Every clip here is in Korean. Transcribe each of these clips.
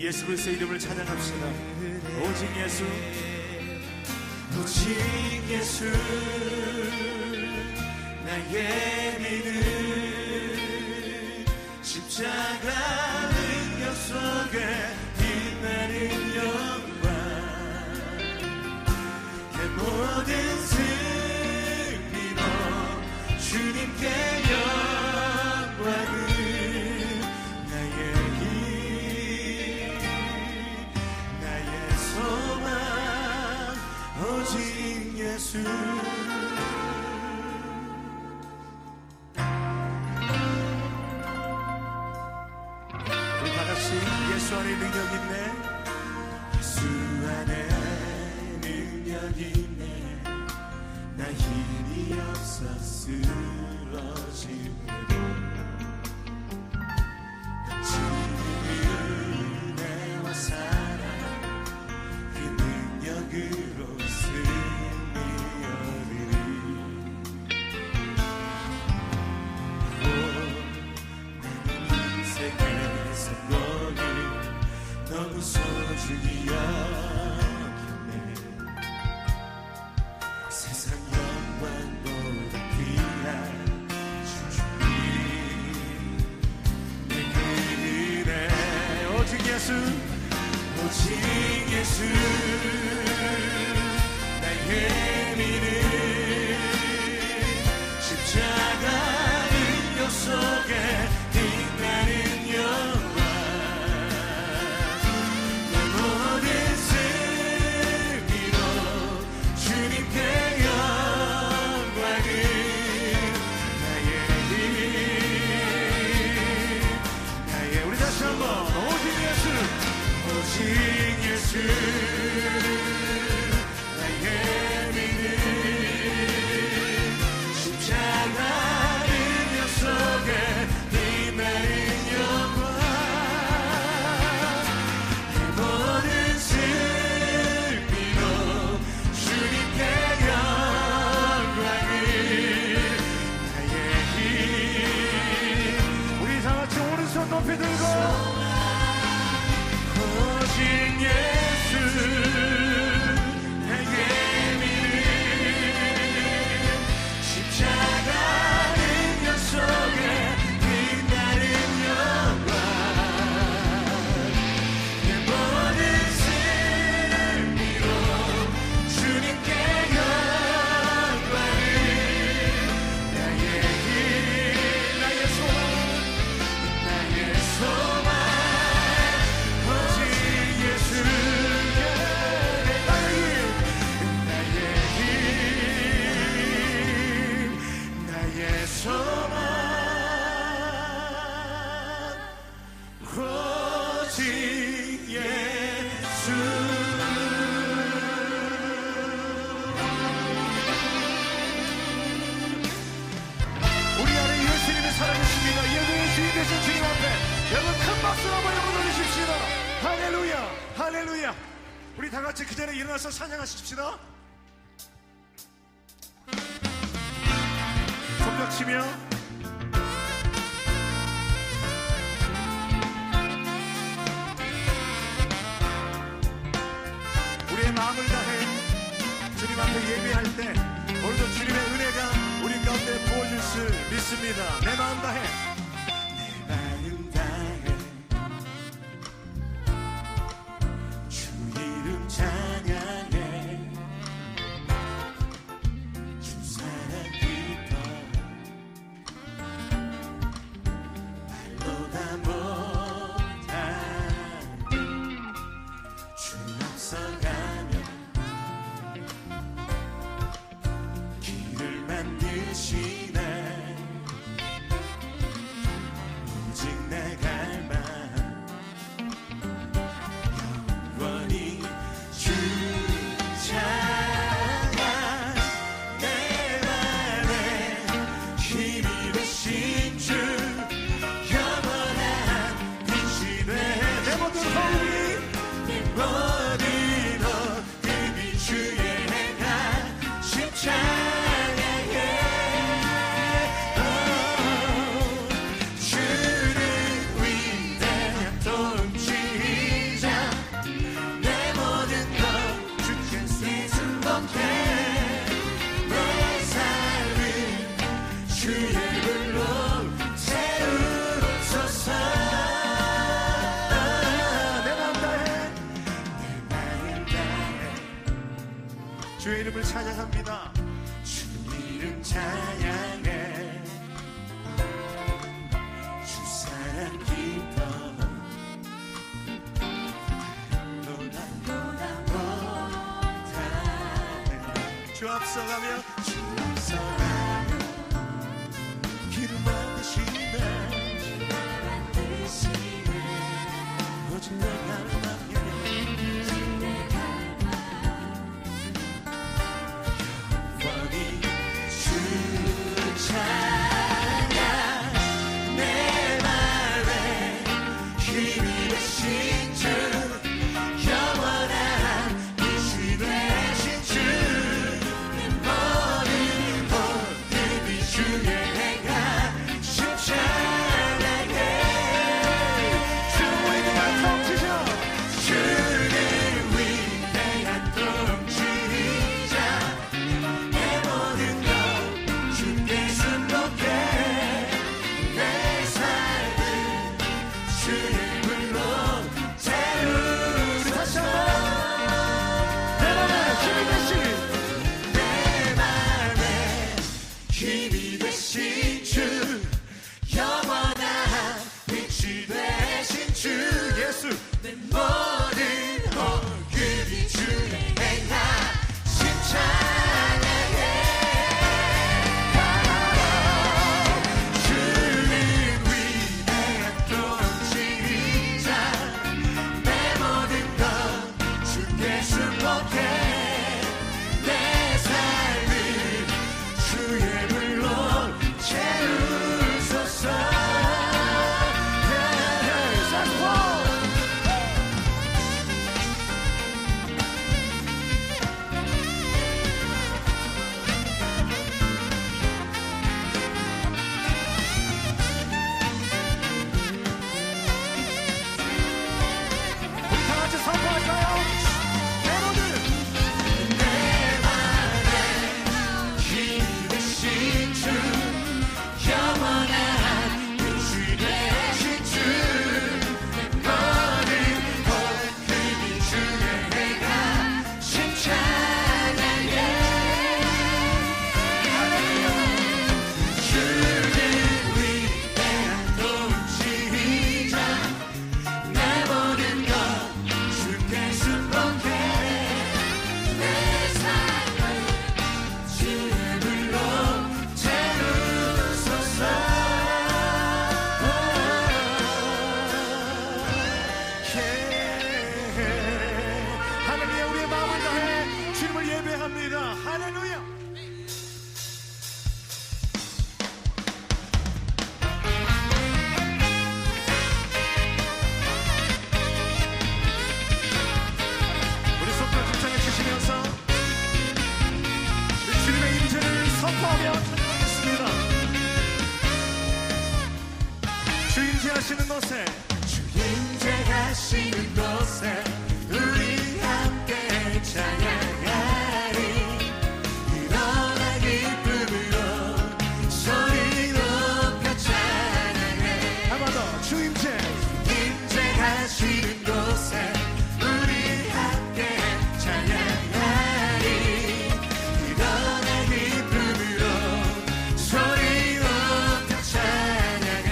예수 그리스도의 이름을 찬양합시다. 오직 예수, 오직 예수 나의 믿음 십자가 능력 속에 빛나는 영광 내 모든 승리로 주님께 영광을 나의 힘 나의 소망 오직 예수 우리 다같이 예수 안에 능력 있네. 예수 안에 능력 있네 나 힘이 없어 쓰러지네도 넘치는 은혜와 사랑 그 능력으로 승리 얻으리 나는 인생에서 너를 너무 소중히 여겼네 세상 영광보다 귀한 주님 내 그대 오직 예수, 오직 예수 나의 믿음 십자가 능력 속에 빛나는 영광 내 모든 승리로 주님께 영광을 나의 힘 나의 우리 다시 한번 오직 예수, 오직 예수 나의 믿음 십자가 능력 속에 빛나는 영광 내 모든 승리로 주님께 영광을 나의 힘 우리 다같이 오른손 높이 들고 오직 예수 나의 믿음 십자가 능력 속에 빛나는 영광 내 모든 승리로 주님께 영광을 나의 힘 나의 소망 나의 소망 오직 예수 나의 힘 나의 소망 오직 예수 우리 안에 예수님이 살아계십니다. 예배의 주인 되신 주님 앞에 여러분 큰 박수로 한번 여러분 올리십시다. 할렐루야, 할렐루야. 우리 다같이 그 자리에 일어나서 찬양하십시다. 손뼉치며 우리의 마음을 다해 주님 앞에 예배할 때 오늘도 주님의 은혜가 우리 가운데 부어질 줄 믿습니다. 내 마음 다해 마음 다해 주 이름 찬양해 주 사랑 기뻐 말로 다 못한 주 앞서가며 길을 만드시네 오직 내가 주의 이름을 찬양합니다. 주 이름 찬양해 주 사랑 기뻐 주 앞서가며 주 앞서가며 길을 만드시네 오직 내가 만게 영원히 주 찬양 내 맘에 힘이 되신 주 영원한 빛이 되신 주 내 모든 모든 주의 행하심 찬양해 주의 이름을 통치자. 주는 위대한 통치자 내 모든 것 주께 승복해 내 삶을 주의 불로 채우소서 다시 한번 내 맘에 힘이 되신 내 맘에 힘이 되신 주 영원한 빛이 되신 주 예수. 내 모든 얼굴이 주의 행하심 찬양해 주는 위대한 통치자 내 모든 것 주께 승복해 내 삶을 주의 불로 채우소서 우리 다 같이 선포할까요? 여러분 내 맘에 힘이 되신 주 영원한 빛이 되신 주 모든 얼굴이 주의 행하심 찬양해 주는 위대한 통치자 내 모든 것 주께 승복해 내 삶을 주의 불로 채우소서 할렐루야. 우리의 마음을 다해 주님을 예배합니다. 할렐루야. 우리 손과 힘차게 치시면서 우리 주님의 임재를 선포하며 찬양하겠습니다. 주 임재하시는 곳에 주 임재하시는 곳에 우리 함께 찬양하리 일어나 기쁨으로 소리 높여 찬양해 한 번 더. 주 임재. 임재하시는 곳에 우리 함께 찬양하리 일어나 기쁨으로 소리 높여 찬양해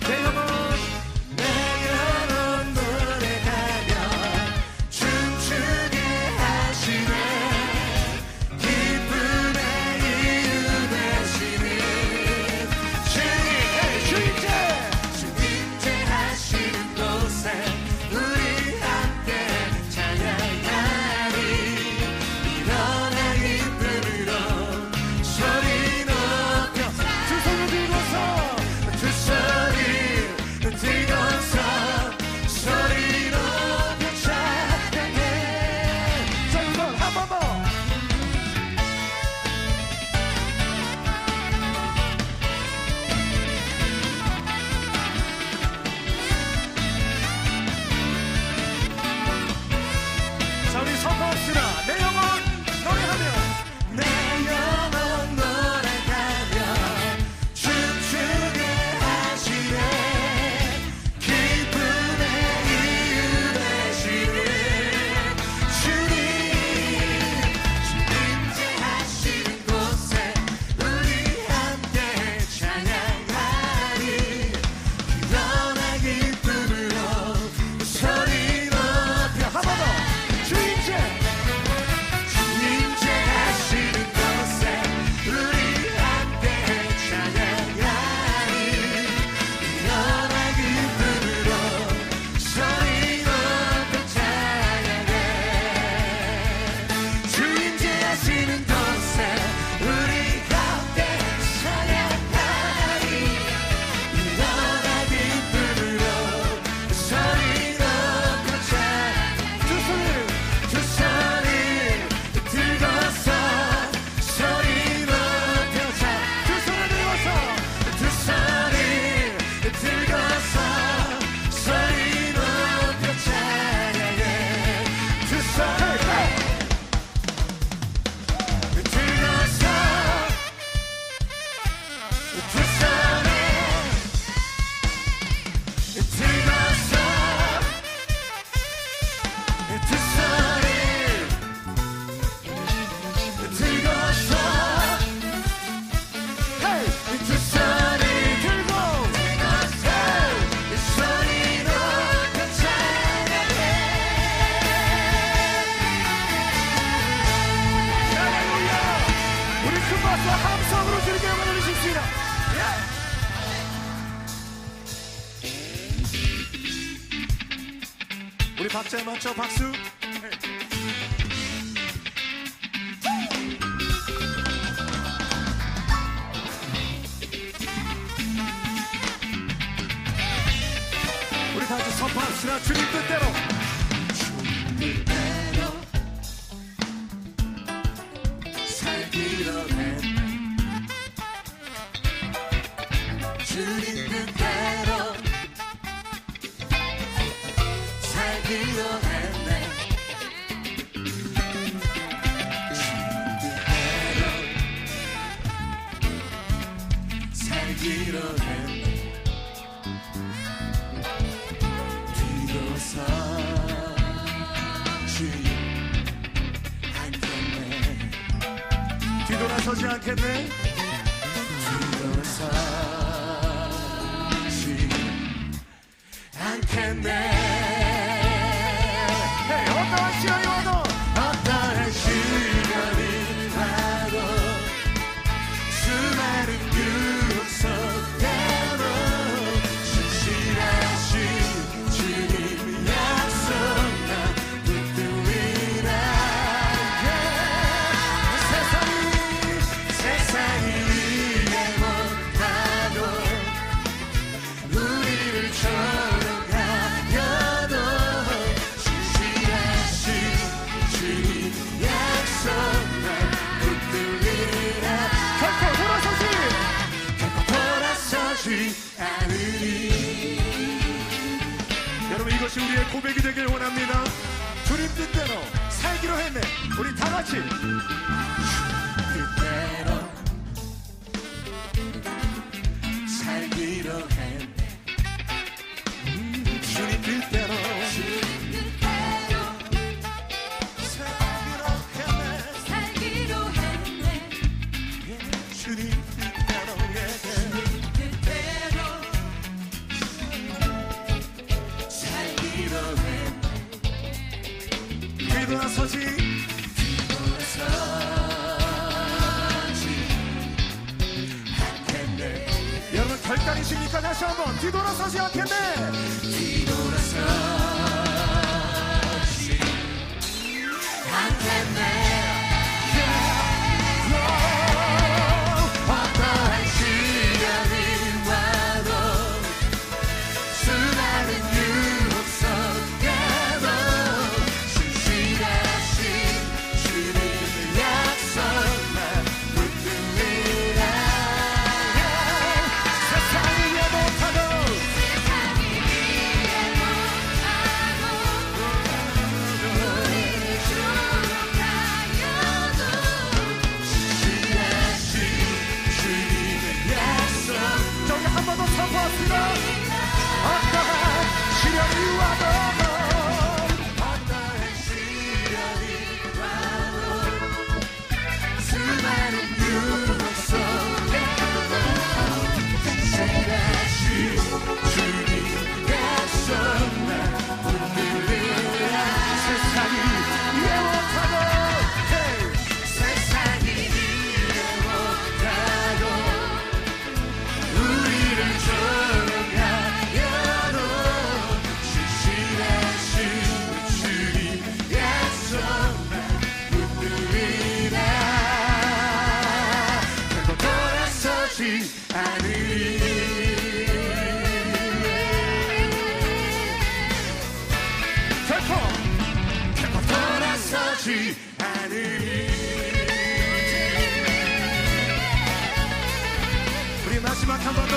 내 영혼 내 영혼 노래하며 우리 박자에 맞춰 박수. 우리 다 같이 선포합시다. 주님 뜻대로. 살기로 했네. 주님 뜻대로 살기로 했네. 살기로 했네. 뒤로서 주님 않겠네. 뒤돌아서지 않겠네. 뒤로서지 않겠네. Hey, 어떠한 시간이 와도 어떠한 시간이 와도 수많은 유혹 속에도 신실하신 주님 약속 나 붙들리라. 세상이 이해 못하고 우리를 조롱하여도 신실하신 주님 약속 나 붙들리라. 결코 돌아서지 않으리. 여러분, 이것이 우리의 고백이 되길 원합니다. 주님 뜻대로 살기로 했네. 우리 다 같이. 그대로 살기로 했네. 주님 뜻대로 살기로 했네. 주님 뜻대로 살기로 했네. 뒤돌아서지. 여러분, 결단이십니까? 다시 한번 뒤돌아서지 않겠네. 뒤돌아서지 않겠네. 어떠한 시련이 와도 수많은 유혹 속에도 신실하신 주님의 약속만 붙들리라. 세상이 이해 못하고 우리를 조롱하여도 신실하신 주님의 약속. 저기 한 번 더 선포합시다. 어떠한 시련이 와도 어떠한 시련이 와도 수많은 유혹 속에도 신실하신 주님 약속만 붙들리라. 세상이 이해 못하고 세상이 이해 못하고 우리를 조롱하여도 신실하신 주님 약속만 붙들리라. 결코 돌아서지 않으리. 결코 돌아서지 않으리. 우리 마지막 한 번 더.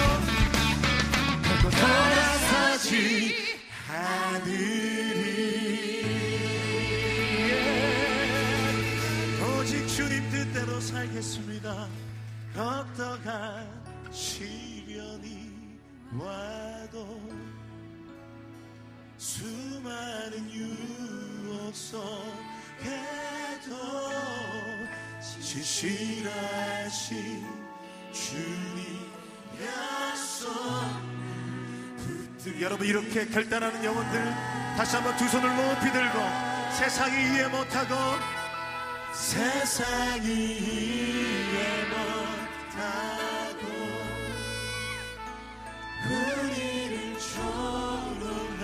결코 돌아서지 않으리. 오직 주님 뜻대로 살겠습니다. 어떠한 시련이 와도 수많은 유혹 속에도 신실하신 주님 약속 붙들. 여러분, 이렇게 결단하는 영혼들 다시 한번 두 손을 높이 들고 세상이 이해 못하고 세상이 이해 못하고 우리를 조롱하여도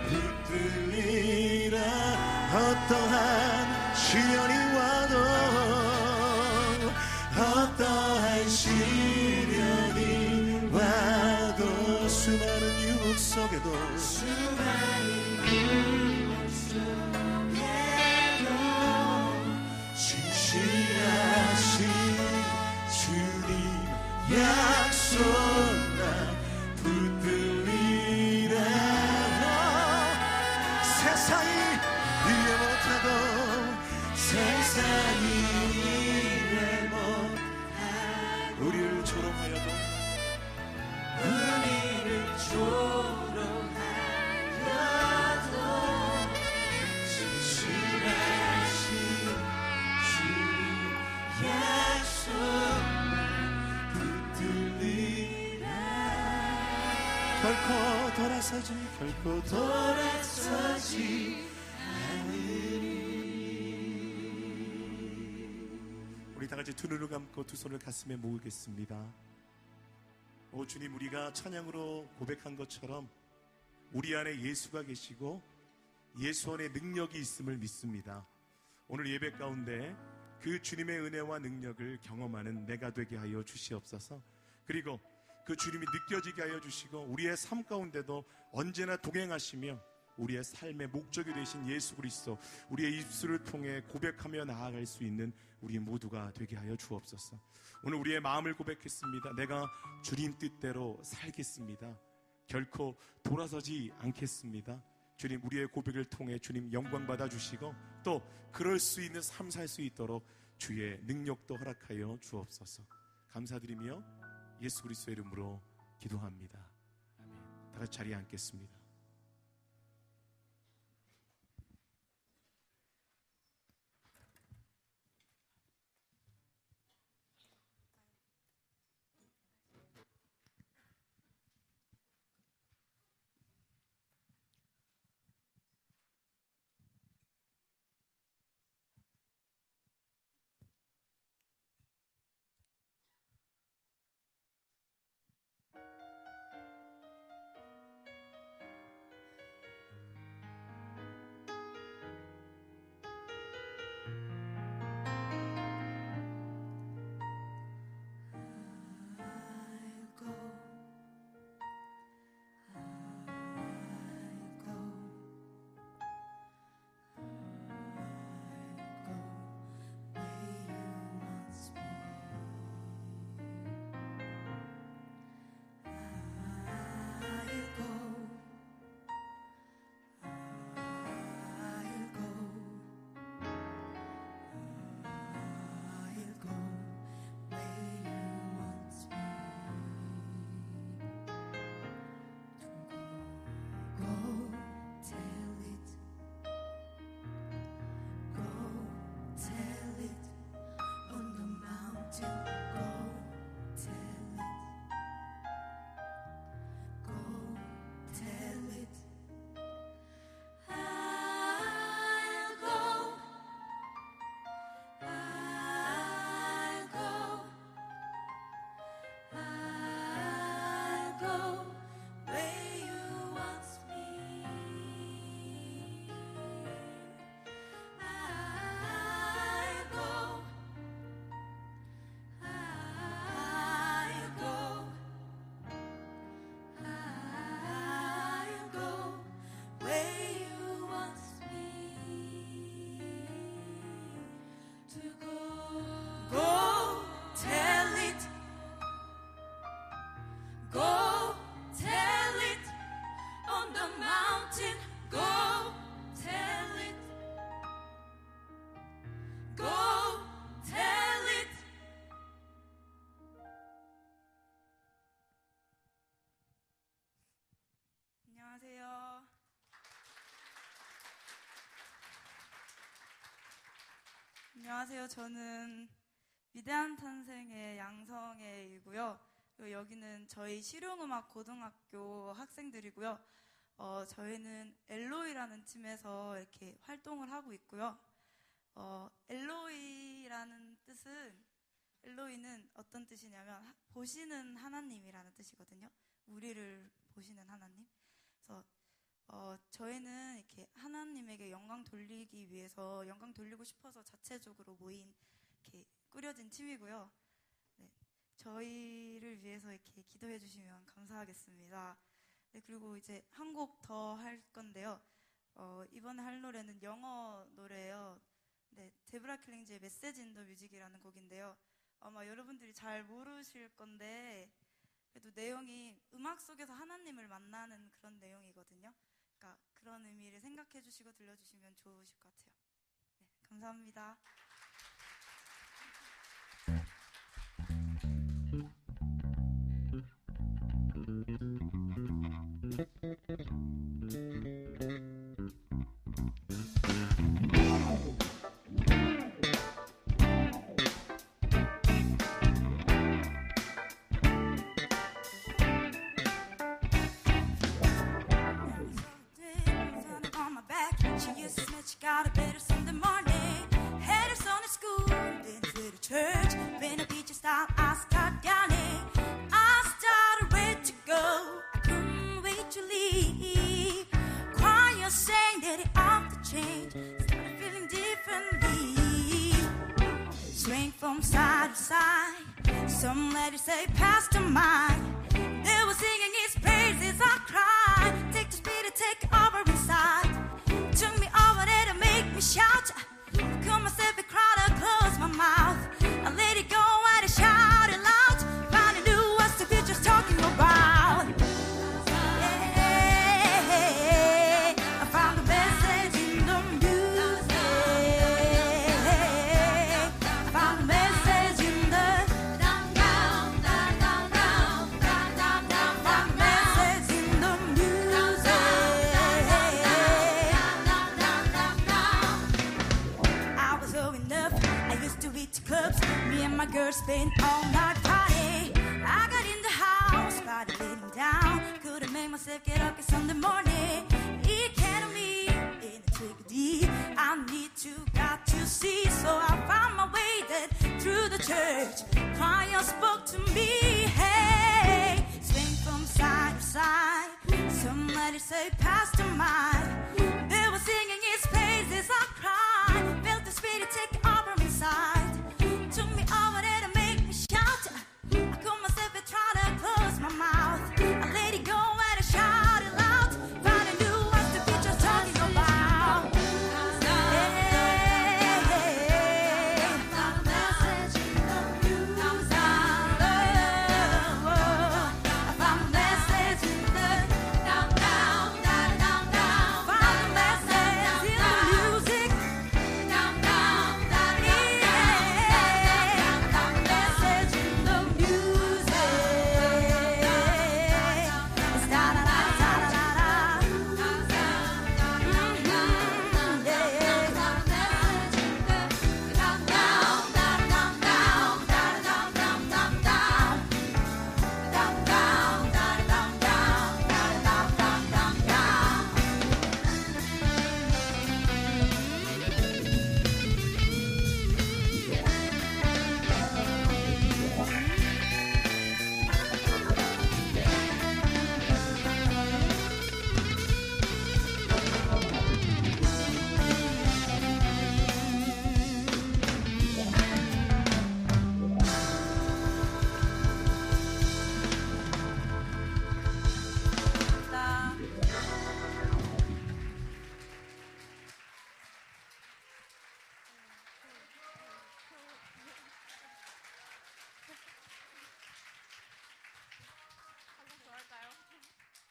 붙들리라. 어떠한 시련이 와도 어떠한 시련이 와도 수많은 유혹 속에도 진실하신 주님 약속 나 붙들리라. 세상이 이해 못하고 세상이 이해 못하고 우리를 조롱하여도 진실하신 주님 약속 붙들리라. 결코 돌아서지 않으리. 우리 다 같이 두 눈을 감고 두 손을 가슴에 모으겠습니다. 오 주님, 우리가 찬양으로 고백한 것처럼 우리 안에 예수가 계시고 예수 안에 능력이 있음을 믿습니다. 오늘 예배 가운데 그 주님의 은혜와 능력을 경험하는 내가 되게 하여 주시옵소서. 그리고 그 주님이 느껴지게 하여 주시고 우리의 삶 가운데도 언제나 동행하시며 우리의 삶의 목적이 되신 예수 그리스도, 우리의 입술을 통해 고백하며 나아갈 수 있는 우리 모두가 되게 하여 주옵소서. 오늘 우리의 마음을 고백했습니다. 내가 주님 뜻대로 살겠습니다. 결코 돌아서지 않겠습니다. 주님, 우리의 고백을 통해 주님 영광 받아주시고 또 그럴 수 있는 삶 살 수 있도록 주의 능력도 허락하여 주옵소서. 감사드리며 예수 그리스도의 이름으로 기도합니다. 아멘. 다 같이 자리에 앉겠습니다. 안녕하세요. 안녕하세요. 저는 위대한 탄생의 양성애이고요. 그리고 여기는 저희 실용음악 고등학교 학생들이고요. 저희는 엘로이라는 팀에서 이렇게 활동을 하고 있고요. 엘로이라는 뜻은, 엘로이는 어떤 뜻이냐면 보시는 하나님이라는 뜻이거든요. 우리를 보시는 하나님. 그래서 그래서 저희는 이렇게 하나님에게 영광 돌리기 위해서 영광 돌리고 싶어서 자체적으로 모인 이렇게 꾸려진 팀이고요. 네, 저희를 위해서 이렇게 기도해 주시면 감사하겠습니다. 네, 그리고 이제 한 곡 더 할 건데요. 이번에 할 노래는 영어 노래예요. 네, 데브라 킬링즈의 메시지 인 더 뮤직이라는 곡인데요. 아마 여러분들이 잘 모르실 건데 그래도 내용이 음악 속에서 하나님을 만나는 그런 내용이거든요. 그러니까 그런 의미를 생각해 주시고 들려주시면 좋으실 것 같아요. 네, 감사합니다. She used to say she got a better Sunday morning. Had her son at school, been to the church, been a beach style, I start yawning. I started ready to go, I couldn't wait to leave. Choir sang that it ought to change, started feeling differently. Swing from side to side, some ladies say Pastor mine. They were singing his praises, I cried. Take the spirit, take over inside. Took me over there to make me shout. I cut myself and cried, I closed my mouth. I let it go and I shouted loud. Finally knew what the future's talking about. Yeah, I found the message in the music. I found the message in the down, down, down, down, down, down, down, down. Found the message in the music. I was low enough, I used to reach clubs. Me and my girls spent all night party. I got in the house, body getting down. Couldn't make myself get up, 'cause Sunday morning it came me in a tricky. I need to, got to see. So I found my way then through the church. Choir spoke to me, hey. Swing from side to side. Somebody say, Pastor mine. They were singing his praises, I cried. Felt the spirit take over inside. Took me over there to make me shout. I caught myself and tried to close my mouth. I let it go and I shouted loud. Finally knew what the future's talking about. Yeah, I found a message in the music. I found a message in the down, down, down, down, down. Found a message in the music. Down, down, down, yeah. Found a message in the music. It's da da da da da da. Down, down, down, down, down, down, down, down, down, down. Down, down, down, down, down, down, down, down, down.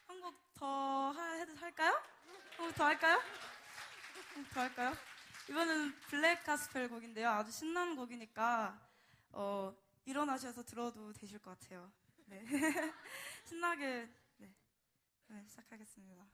한 곡 더 할까요? 한 곡 더 할까요? 한 곡 더 할까요? 이번은 블랙 가스펠 곡인데요. 아주 신나는 곡이니까 일어나셔서 들어도 되실 것 같아요. 네. 신나게 네, 시작하겠습니다.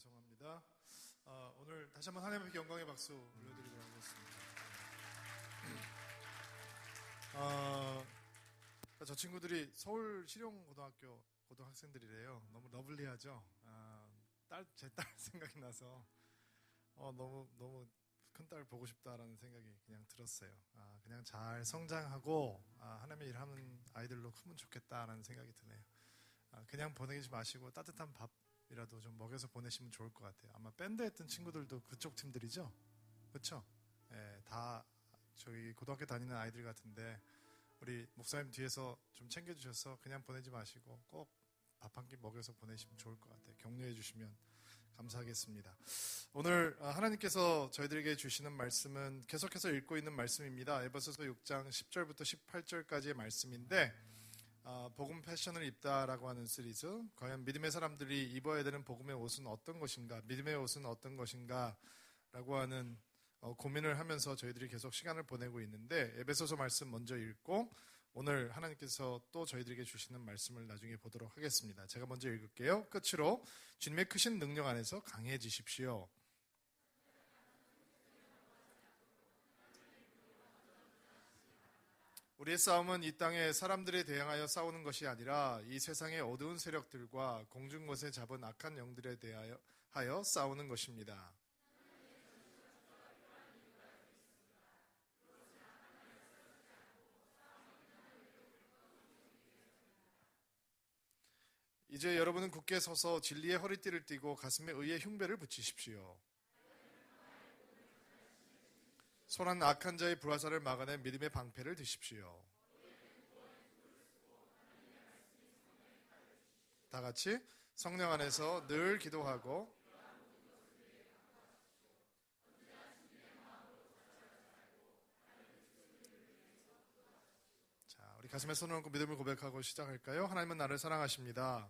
죄송합니다. 오늘 다시 한번 하나님께 영광의 박수 올려드리도록 하겠습니다. 저 친구들이 서울 실용고등학교 고등학생들이래요. 너무 러블리하죠. 제 딸 생각이 나서 너무 큰 딸 보고 싶다라는 생각이 그냥 들었어요. 그냥 잘 성장하고 하나님의 일하는 아이들로 크면 좋겠다라는 생각이 드네요. 그냥 보내지 마시고 따뜻한 밥이라도 좀 먹여서 보내시면 좋을 것 같아요. 아마 밴드 했던 친구들도 그쪽 팀들이죠? 그렇죠? 예, 다 저희 고등학교 다니는 아이들 같은데 우리 목사님 뒤에서 좀 챙겨주셔서 그냥 보내지 마시고 꼭 밥 한 끼 먹여서 보내시면 좋을 것 같아요. 격려해 주시면 감사하겠습니다. 오늘 하나님께서 저희들에게 주시는 말씀은 계속해서 읽고 있는 말씀입니다. 에베소서 6장 10절부터 18절까지의 말씀인데 복음 패션을 입다라고 하는 시리즈, 과연 믿음의 사람들이 입어야 되는 복음의 옷은 어떤 것인가, 믿음의 옷은 어떤 것인가 라고 하는 고민을 하면서 저희들이 계속 시간을 보내고 있는데, 에베소서 말씀 먼저 읽고 오늘 하나님께서 또 저희들에게 주시는 말씀을 나중에 보도록 하겠습니다. 제가 먼저 읽을게요. 끝으로 주님의 크신 능력 안에서 강해지십시오. 우리의 싸움은 이 땅의 사람들에 대항하여 싸우는 것이 아니라 이 세상의 어두운 세력들과 공중 것에 잡은 악한 영들에 대하여 싸우는 것입니다. 이제 여러분은 굳게 서서 진리의 허리띠를 띠고 가슴에 의의 흉배를 붙이십시오. 손한 악한 자의 불화살을 막아내 믿음의 방패를 드십시오. 다 같이 성령 안에서 늘 기도하고 자, 우리 가슴에 손을 얹고 믿음을 고백하고 시작할까요? 하나님은 나를 사랑하십니다.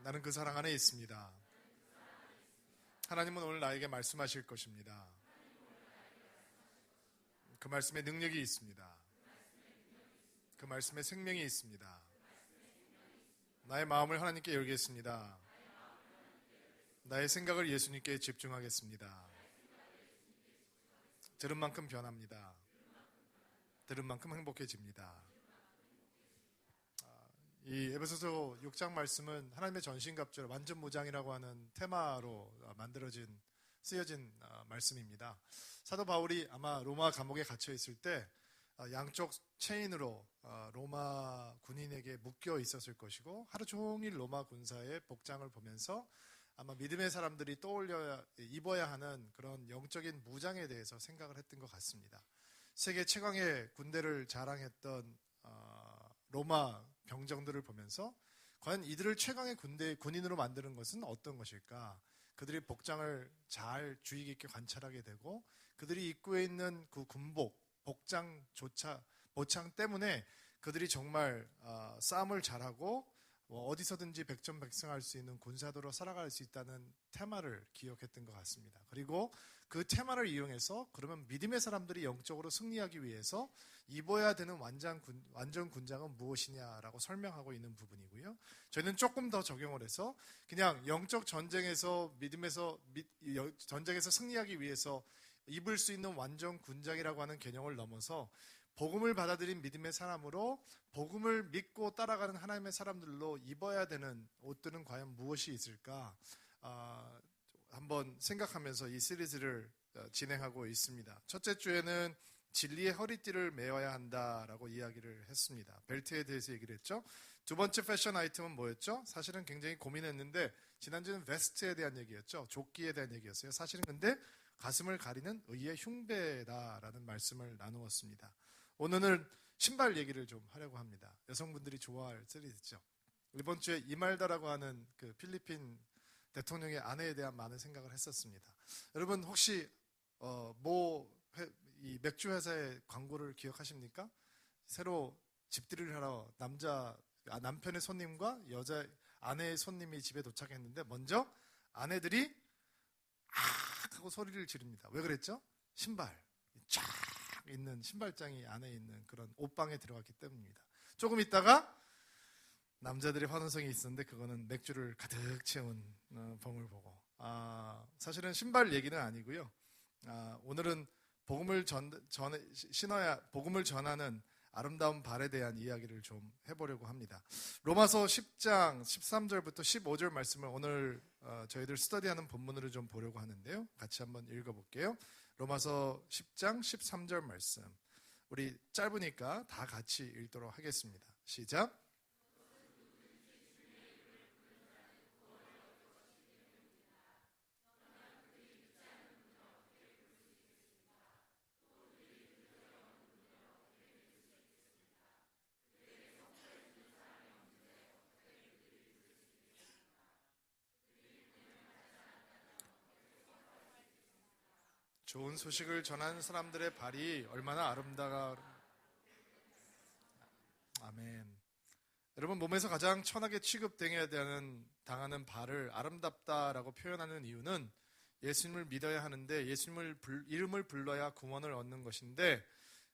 나는 그 사랑 안에 있습니다. 하나님은 오늘 나에게 말씀하실 것입니다. 그 말씀에 능력이 있습니다. 그 말씀에 생명이 있습니다. 나의 마음을 하나님께 열겠습니다. 나의 생각을 예수님께 집중하겠습니다. 들은 만큼 변합니다. 들은 만큼 행복해집니다. 이 에베소서 6장 말씀은 하나님의 전신갑주를 완전 무장이라고 하는 테마로 쓰여진 말씀입니다. 사도 바울이 아마 로마 감옥에 갇혀 있을 때 양쪽 체인으로 로마 군인에게 묶여 있었을 것이고, 하루 종일 로마 군사의 복장을 보면서 아마 믿음의 사람들이 입어야 하는 그런 영적인 무장에 대해서 생각을 했던 것 같습니다. 세계 최강의 군대를 자랑했던 로마 병정들을 보면서 과연 이들을 최강의 군인으로 만드는 것은 어떤 것일까? 그들이 복장을 잘 주의 깊게 관찰하게 되고, 그들이 입고 있는 그 군복, 보창 때문에 그들이 정말 싸움을 잘하고 어디서든지 백전백승할 수 있는 군사도로 살아갈 수 있다는 테마를 기억했던 것 같습니다. 그리고 그 테마를 이용해서 그러면 믿음의 사람들이 영적으로 승리하기 위해서 입어야 되는 완전 군장은 무엇이냐라고 설명하고 있는 부분이고요. 저희는 조금 더 적용을 해서 그냥 영적 전쟁에서 전쟁에서 승리하기 위해서 입을 수 있는 완전 군장이라고 하는 개념을 넘어서 복음을 받아들인 믿음의 사람으로 복음을 믿고 따라가는 하나님의 사람들로 입어야 되는 옷들은 과연 무엇이 있을까? 한번 생각하면서 이 시리즈를 진행하고 있습니다. 첫째 주에는 진리의 허리띠를 메어야 한다라고 이야기를 했습니다. 벨트에 대해서 얘기를 했죠. 두 번째 패션 아이템은 뭐였죠? 사실은 굉장히 고민했는데 지난주는 베스트에 대한 얘기였죠. 조끼에 대한 얘기였어요. 사실은 근데 가슴을 가리는 의의 흉배다라는 말씀을 나누었습니다. 오늘은 신발 얘기를 좀 하려고 합니다. 여성분들이 좋아할 시리즈죠. 이번 주에 이말다라고 하는 그 필리핀 대통령의 아내에 대한 많은 생각을 했었습니다. 여러분 혹시 이 맥주 회사의 광고를 기억하십니까? 새로 집들이를 하러 남편의 손님과 아내의 손님이 집에 도착했는데 먼저 아내들이 악 하고 소리를 지릅니다. 왜 그랬죠? 신발 쫙 있는 신발장이 안에 있는 그런 옷방에 들어갔기 때문입니다. 조금 있다가 남자들의 환호성이 있었는데 그거는 맥주를 가득 채운 봉을 보고, 사실은 신발 얘기는 아니고요. 오늘은 복음을 복음을 전하는 아름다운 발에 대한 이야기를 좀 해보려고 합니다. 로마서 10장 13절부터 15절 말씀을 오늘 저희들 스터디하는 본문으로 좀 보려고 하는데요. 같이 한번 읽어볼게요. 로마서 10장 13절 말씀. 우리 짧으니까 다 같이 읽도록 하겠습니다. 시작. 좋은 소식을 전하는 사람들의 발이 얼마나 아름다워. 아멘. 여러분, 몸에서 가장 천하게 취급당해야 당하는 발을 아름답다라고 표현하는 이유는 예수님을 믿어야 하는데 예수님을 이름을 불러야 구원을 얻는 것인데,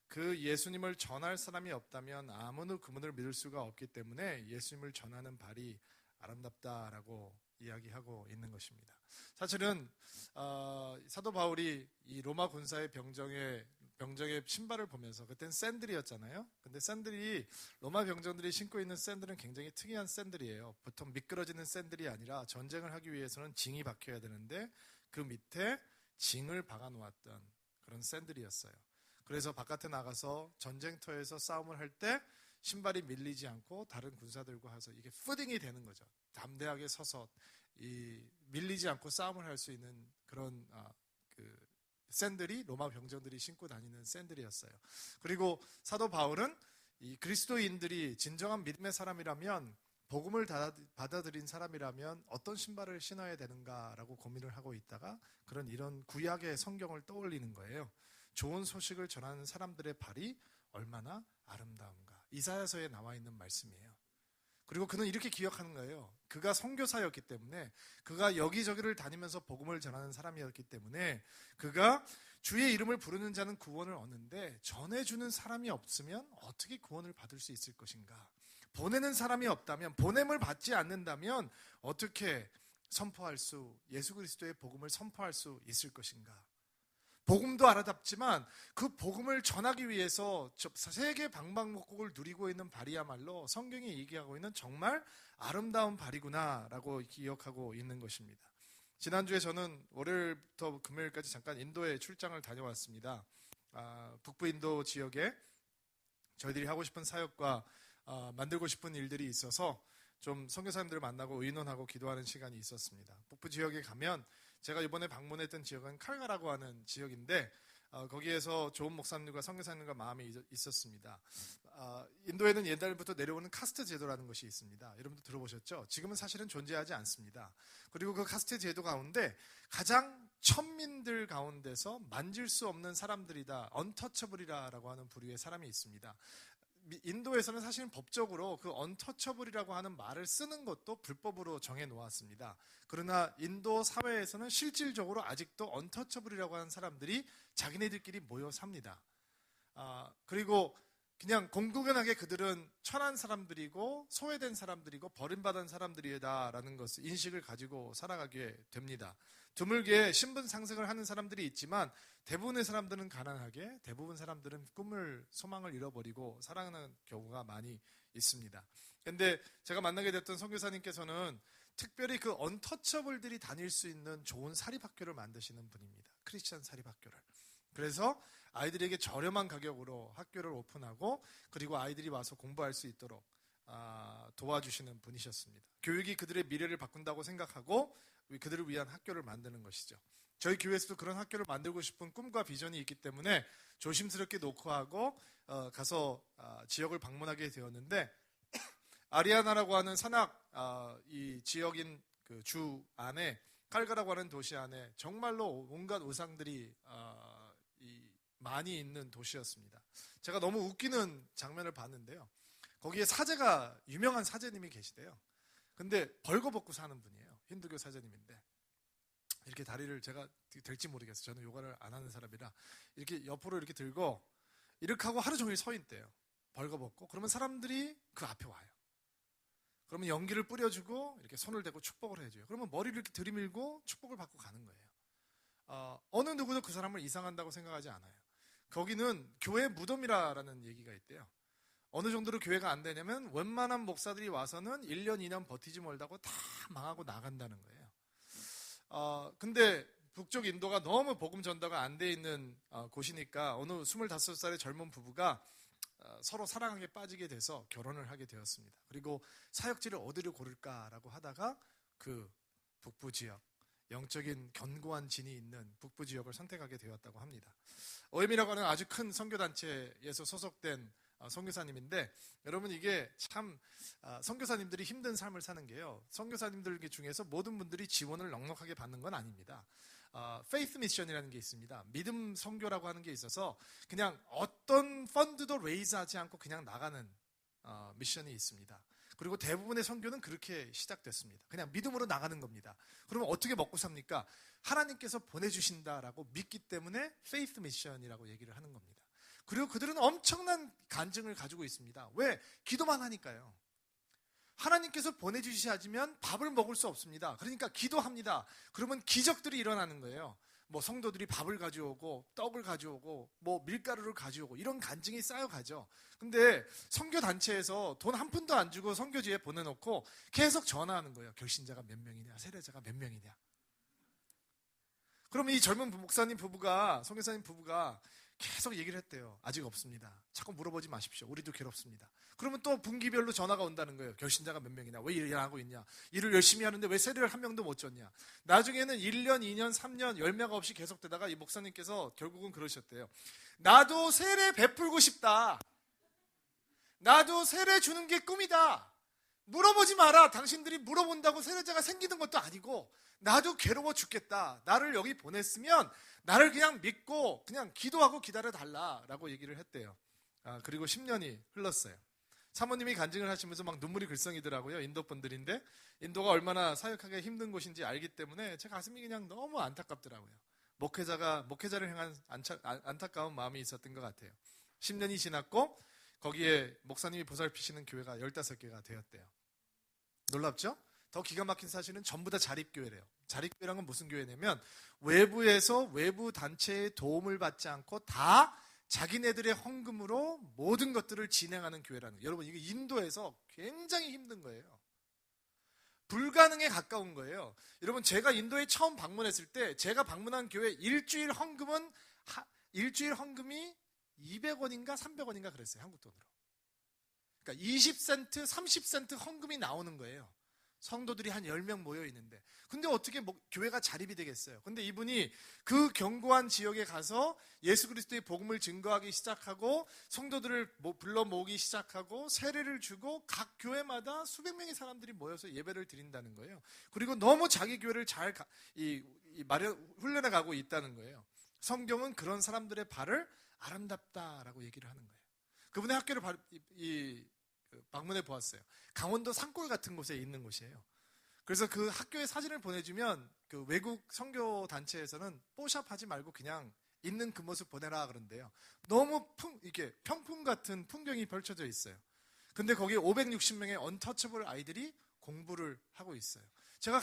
그 예수님을 전할 사람이 없다면 아무도 그분을 믿을 수가 없기 때문에 예수님을 전하는 발이 아름답다라고 이야기하고 있는 것입니다. 사실은 사도 바울이 이 로마 군사의 병정의 신발을 보면서, 그때는 샌들이었잖아요. 근데 샌들이, 로마 병정들이 신고 있는 샌들은 굉장히 특이한 샌들이에요. 보통 미끄러지는 샌들이 아니라 전쟁을 하기 위해서는 징이 박혀야 되는데 그 밑에 징을 박아 놓았던 그런 샌들이었어요. 그래서 바깥에 나가서 전쟁터에서 싸움을 할 때 신발이 밀리지 않고 다른 군사들과 해서 이게 푸딩이 되는 거죠. 담대하게 서서 밀리지 않고 싸움을 할 수 있는 그런 샌들이 로마 병정들이 신고 다니는 샌들이었어요. 그리고 사도 바울은 이 그리스도인들이 진정한 믿음의 사람이라면, 복음을 받아들인 사람이라면 어떤 신발을 신어야 되는가라고 고민을 하고 있다가 이런 구약의 성경을 떠올리는 거예요. 좋은 소식을 전하는 사람들의 발이 얼마나 아름다운가. 이사야서에 나와 있는 말씀이에요. 그리고 그는 이렇게 기억하는 거예요. 그가 선교사였기 때문에, 그가 여기저기를 다니면서 복음을 전하는 사람이었기 때문에, 그가 주의 이름을 부르는 자는 구원을 얻는데 전해주는 사람이 없으면 어떻게 구원을 받을 수 있을 것인가? 보내는 사람이 없다면, 보냄을 받지 않는다면 어떻게 예수 그리스도의 복음을 선포할 수 있을 것인가? 복음도 아름답지만 그 복음을 전하기 위해서 세계 방방곡곡을 누리고 있는 발이야말로 성경이 얘기하고 있는 정말 아름다운 발이구나라고 기억하고 있는 것입니다. 지난주에 저는 월요일부터 금요일까지 잠깐 인도에 출장을 다녀왔습니다. 북부 인도 지역에 저희들이 하고 싶은 사역과 만들고 싶은 일들이 있어서 좀 선교사님들을 만나고 의논하고 기도하는 시간이 있었습니다. 북부 지역에 가면, 제가 이번에 방문했던 지역은 칼가라고 하는 지역인데, 거기에서 좋은 목사님들과 선교사님과 마음이 있었습니다. 인도에는 옛날부터 내려오는 카스트 제도라는 것이 있습니다. 여러분도 들어보셨죠? 지금은 사실은 존재하지 않습니다. 그리고 그 카스트 제도 가운데 가장 천민들 가운데서 만질 수 없는 사람들이다, 언터처블이라고 하는 부류의 사람이 있습니다. 인도에서는 사실은 법적으로 그 언터처블이라고 하는 말을 쓰는 것도 불법으로 정해 놓았습니다. 그러나 인도 사회에서는 실질적으로 아직도 언터처블이라고 하는 사람들이 자기네들끼리 모여 삽니다. 그리고 그냥 공공연하게 그들은 천한 사람들이고 소외된 사람들이고 버림받은 사람들이다라는 것을 인식을 가지고 살아가게 됩니다. 드물게 신분 상승을 하는 사람들이 있지만 대부분의 사람들은 가난하게, 대부분 사람들은 꿈을, 소망을 잃어버리고 살아가는 경우가 많이 있습니다. 그런데 제가 만나게 됐던 선교사님께서는 특별히 그 언터처블들이 다닐 수 있는 좋은 사립학교를 만드시는 분입니다. 크리스찬 사립학교를. 그래서 아이들에게 저렴한 가격으로 학교를 오픈하고, 그리고 아이들이 와서 공부할 수 있도록 도와주시는 분이셨습니다. 교육이 그들의 미래를 바꾼다고 생각하고 그들을 위한 학교를 만드는 것이죠. 저희 교회에서도 그런 학교를 만들고 싶은 꿈과 비전이 있기 때문에 조심스럽게 노크하고 가서 지역을 방문하게 되었는데, 아리아나라고 하는 산악 이 지역인 그 주 안에, 칼가라고 하는 도시 안에 정말로 온갖 우상들이 많이 있는 도시였습니다. 제가 너무 웃기는 장면을 봤는데요. 거기에 사제가, 유명한 사제님이 계시대요. 근데 벌거벗고 사는 분이에요. 힌두교 사제님인데 이렇게 다리를, 제가 될지 모르겠어요. 저는 요가를 안 하는 사람이라 이렇게 옆으로 이렇게 들고 이렇게 하고 하루 종일 서 있대요. 벌거벗고. 그러면 사람들이 그 앞에 와요. 그러면 연기를 뿌려주고 이렇게 손을 대고 축복을 해줘요. 그러면 머리를 이렇게 들이밀고 축복을 받고 가는 거예요. 어느 누구도 그 사람을 이상한다고 생각하지 않아요. 거기는 교회 무덤이라는 얘기가 있대요. 어느 정도로 교회가 안 되냐면 웬만한 목사들이 와서는 1년, 2년 버티지 못하고 다 망하고 나간다는 거예요. 근데 북쪽 인도가 너무 복음 전도가 안 돼 있는 곳이니까 어느 25살의 젊은 부부가 서로 사랑하게 빠지게 돼서 결혼을 하게 되었습니다. 그리고 사역지를 어디를 고를까라고 하다가 그 북부 지역, 영적인 견고한 진이 있는 북부 지역을 선택하게 되었다고 합니다. OM이라고 하는 아주 큰 선교단체에서 소속된 선교사님인데, 여러분 이게 참 선교사님들이 힘든 삶을 사는 게요, 선교사님들 중에서 모든 분들이 지원을 넉넉하게 받는 건 아닙니다. 페이스 미션이라는 게 있습니다. 믿음 선교라고 하는 게 있어서 그냥 어떤 펀드도 레이즈하지 않고 그냥 나가는 미션이 있습니다. 그리고 대부분의 선교는 그렇게 시작됐습니다. 그냥 믿음으로 나가는 겁니다. 그러면 어떻게 먹고 삽니까? 하나님께서 보내주신다라고 믿기 때문에 페이스 미션이라고 얘기를 하는 겁니다. 그리고 그들은 엄청난 간증을 가지고 있습니다. 왜? 기도만 하니까요. 하나님께서 보내주시면 밥을 먹을 수 없습니다. 그러니까 기도합니다. 그러면 기적들이 일어나는 거예요. 뭐 성도들이 밥을 가져오고 떡을 가져오고 뭐 밀가루를 가져오고 이런 간증이 쌓여가죠. 근데 선교단체에서 돈 한 푼도 안 주고 선교지에 보내놓고 계속 전화하는 거예요. 결신자가 몇 명이냐, 세례자가 몇 명이냐. 그럼 이 젊은 목사님 부부가, 선교사님 부부가 계속 얘기를 했대요. 아직 없습니다. 자꾸 물어보지 마십시오. 우리도 괴롭습니다. 그러면 또 분기별로 전화가 온다는 거예요. 결신자가 몇 명이냐, 왜 일을 안 하고 있냐, 일을 열심히 하는데 왜 세례를 한 명도 못 줬냐. 나중에는 1년, 2년, 3년 열매가 없이 계속되다가 이 목사님께서 결국은 그러셨대요. 나도 세례 베풀고 싶다. 나도 세례 주는 게 꿈이다. 물어보지 마라. 당신들이 물어본다고 세례자가 생기는 것도 아니고 나도 괴로워 죽겠다. 나를 여기 보냈으면 나를 그냥 믿고 그냥 기도하고 기다려달라라고 얘기를 했대요. 그리고 10년이 흘렀어요. 사모님이 간증을 하시면서 막 눈물이 글썽이더라고요. 인도 분들인데 인도가 얼마나 사역하기 힘든 곳인지 알기 때문에 제 가슴이 그냥 너무 안타깝더라고요. 목회자를 향한 안타까운 마음이 있었던 것 같아요. 10년이 지났고 거기에 목사님이 보살피시는 교회가 15개가 되었대요. 놀랍죠? 더 기가 막힌 사실은 전부 다 자립교회래요. 자립교회란 건 무슨 교회냐면 외부에서 외부 단체의 도움을 받지 않고 다 자기네들의 헌금으로 모든 것들을 진행하는 교회라는 거예요. 여러분 이게 인도에서 굉장히 힘든 거예요. 불가능에 가까운 거예요. 여러분 제가 인도에 처음 방문했을 때 제가 방문한 교회 일주일 헌금이 200원인가 300원인가 그랬어요. 한국 돈으로. 그러니까 20센트, 30센트 헌금이 나오는 거예요. 성도들이 한 10명 모여 있는데. 근데 어떻게 교회가 자립이 되겠어요? 근데 이분이 그 견고한 지역에 가서 예수 그리스도의 복음을 증거하기 시작하고 성도들을 불러 모으기 시작하고 세례를 주고 각 교회마다 수백 명의 사람들이 모여서 예배를 드린다는 거예요. 그리고 너무 자기 교회를 잘 훈련해 가고 있다는 거예요. 성경은 그런 사람들의 발을 아름답다라고 얘기를 하는 거예요. 그분의 학교를 방문해 보았어요. 강원도 산골 같은 곳에 있는 곳이에요. 그래서 그 학교에 사진을 보내주면 그 외국 선교 단체에서는 뽀샵 하지 말고 그냥 있는 그 모습 보내라 그런데요. 너무 이렇게 평풍 같은 풍경이 펼쳐져 있어요. 근데 거기에 560명의 언터처블 아이들이 공부를 하고 있어요. 제가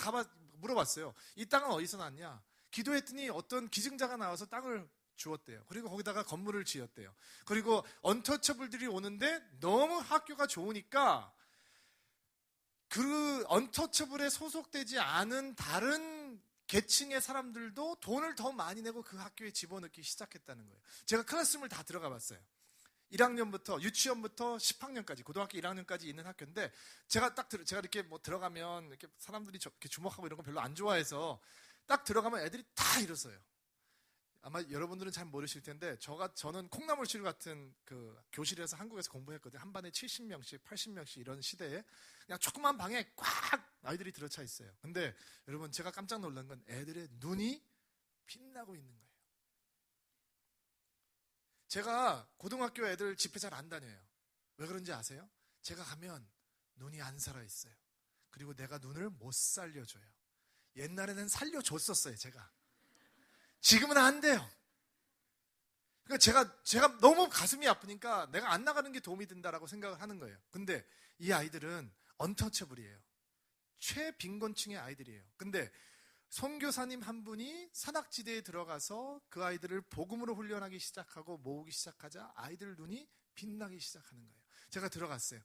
물어봤어요. 이 땅은 어디서 났냐? 기도했더니 어떤 기증자가 나와서 땅을 주었대요. 그리고 거기다가 건물을 지었대요. 그리고 언터처블들이 오는데 너무 학교가 좋으니까 그 언터처블에 소속되지 않은 다른 계층의 사람들도 돈을 더 많이 내고 그 학교에 집어넣기 시작했다는 거예요. 제가 클래스룸을 다 들어가 봤어요. 1학년부터 유치원부터 10학년까지 고등학교 1학년까지 있는 학교인데 제가 이렇게 들어가면 이렇게 사람들이 이렇게 주목하고 이런 거 별로 안 좋아해서 딱 들어가면 애들이 다 일어서요. 아마 여러분들은 잘 모르실 텐데 저는 콩나물실 같은 그 교실에서 한국에서 공부했거든요. 한 반에 70명씩 80명씩 이런 시대에 그냥 조그만 방에 꽉 아이들이 들어차 있어요. 근데 여러분 제가 깜짝 놀란 건 애들의 눈이 빛나고 있는 거예요. 제가 고등학교 애들 집회 잘 안 다녀요. 왜 그런지 아세요? 제가 가면 눈이 안 살아있어요. 그리고 내가 눈을 못 살려줘요. 옛날에는 살려줬었어요. 제가. 지금은 안 돼요. 그러니까 제가 너무 가슴이 아프니까 내가 안 나가는 게 도움이 된다라고 생각을 하는 거예요. 근데 이 아이들은 언터처블이에요. 최빈곤층의 아이들이에요. 근데 선교사님 한 분이 산악지대에 들어가서 그 아이들을 복음으로 훈련하기 시작하고 모으기 시작하자 아이들 눈이 빛나기 시작하는 거예요. 제가 들어갔어요.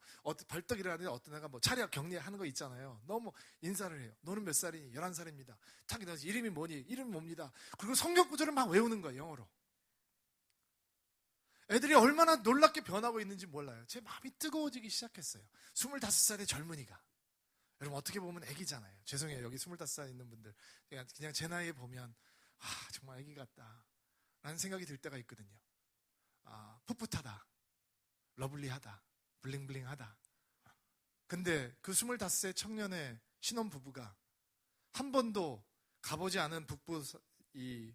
벌떡 일어나는데 어떤 애가 뭐 차례 격리하는 거 있잖아요. 너무 인사를 해요. 너는 몇 살이니? 11살입니다. 탁 일어나서 이름이 뭐니? 이름이 뭡니다. 그리고 성경 구절을 막 외우는 거예요. 영어로. 애들이 얼마나 놀랍게 변하고 있는지 몰라요. 제 마음이 뜨거워지기 시작했어요. 25살의 젊은이가. 여러분 어떻게 보면 애기잖아요. 죄송해요. 여기 25살 있는 분들. 그냥 제 나이에 보면 정말 애기 같다 라는 생각이 들 때가 있거든요. 풋풋하다. 러블리하다. 블링블링하다. 근데 그 25세 청년의 신혼부부가 한 번도 가보지 않은 북부 이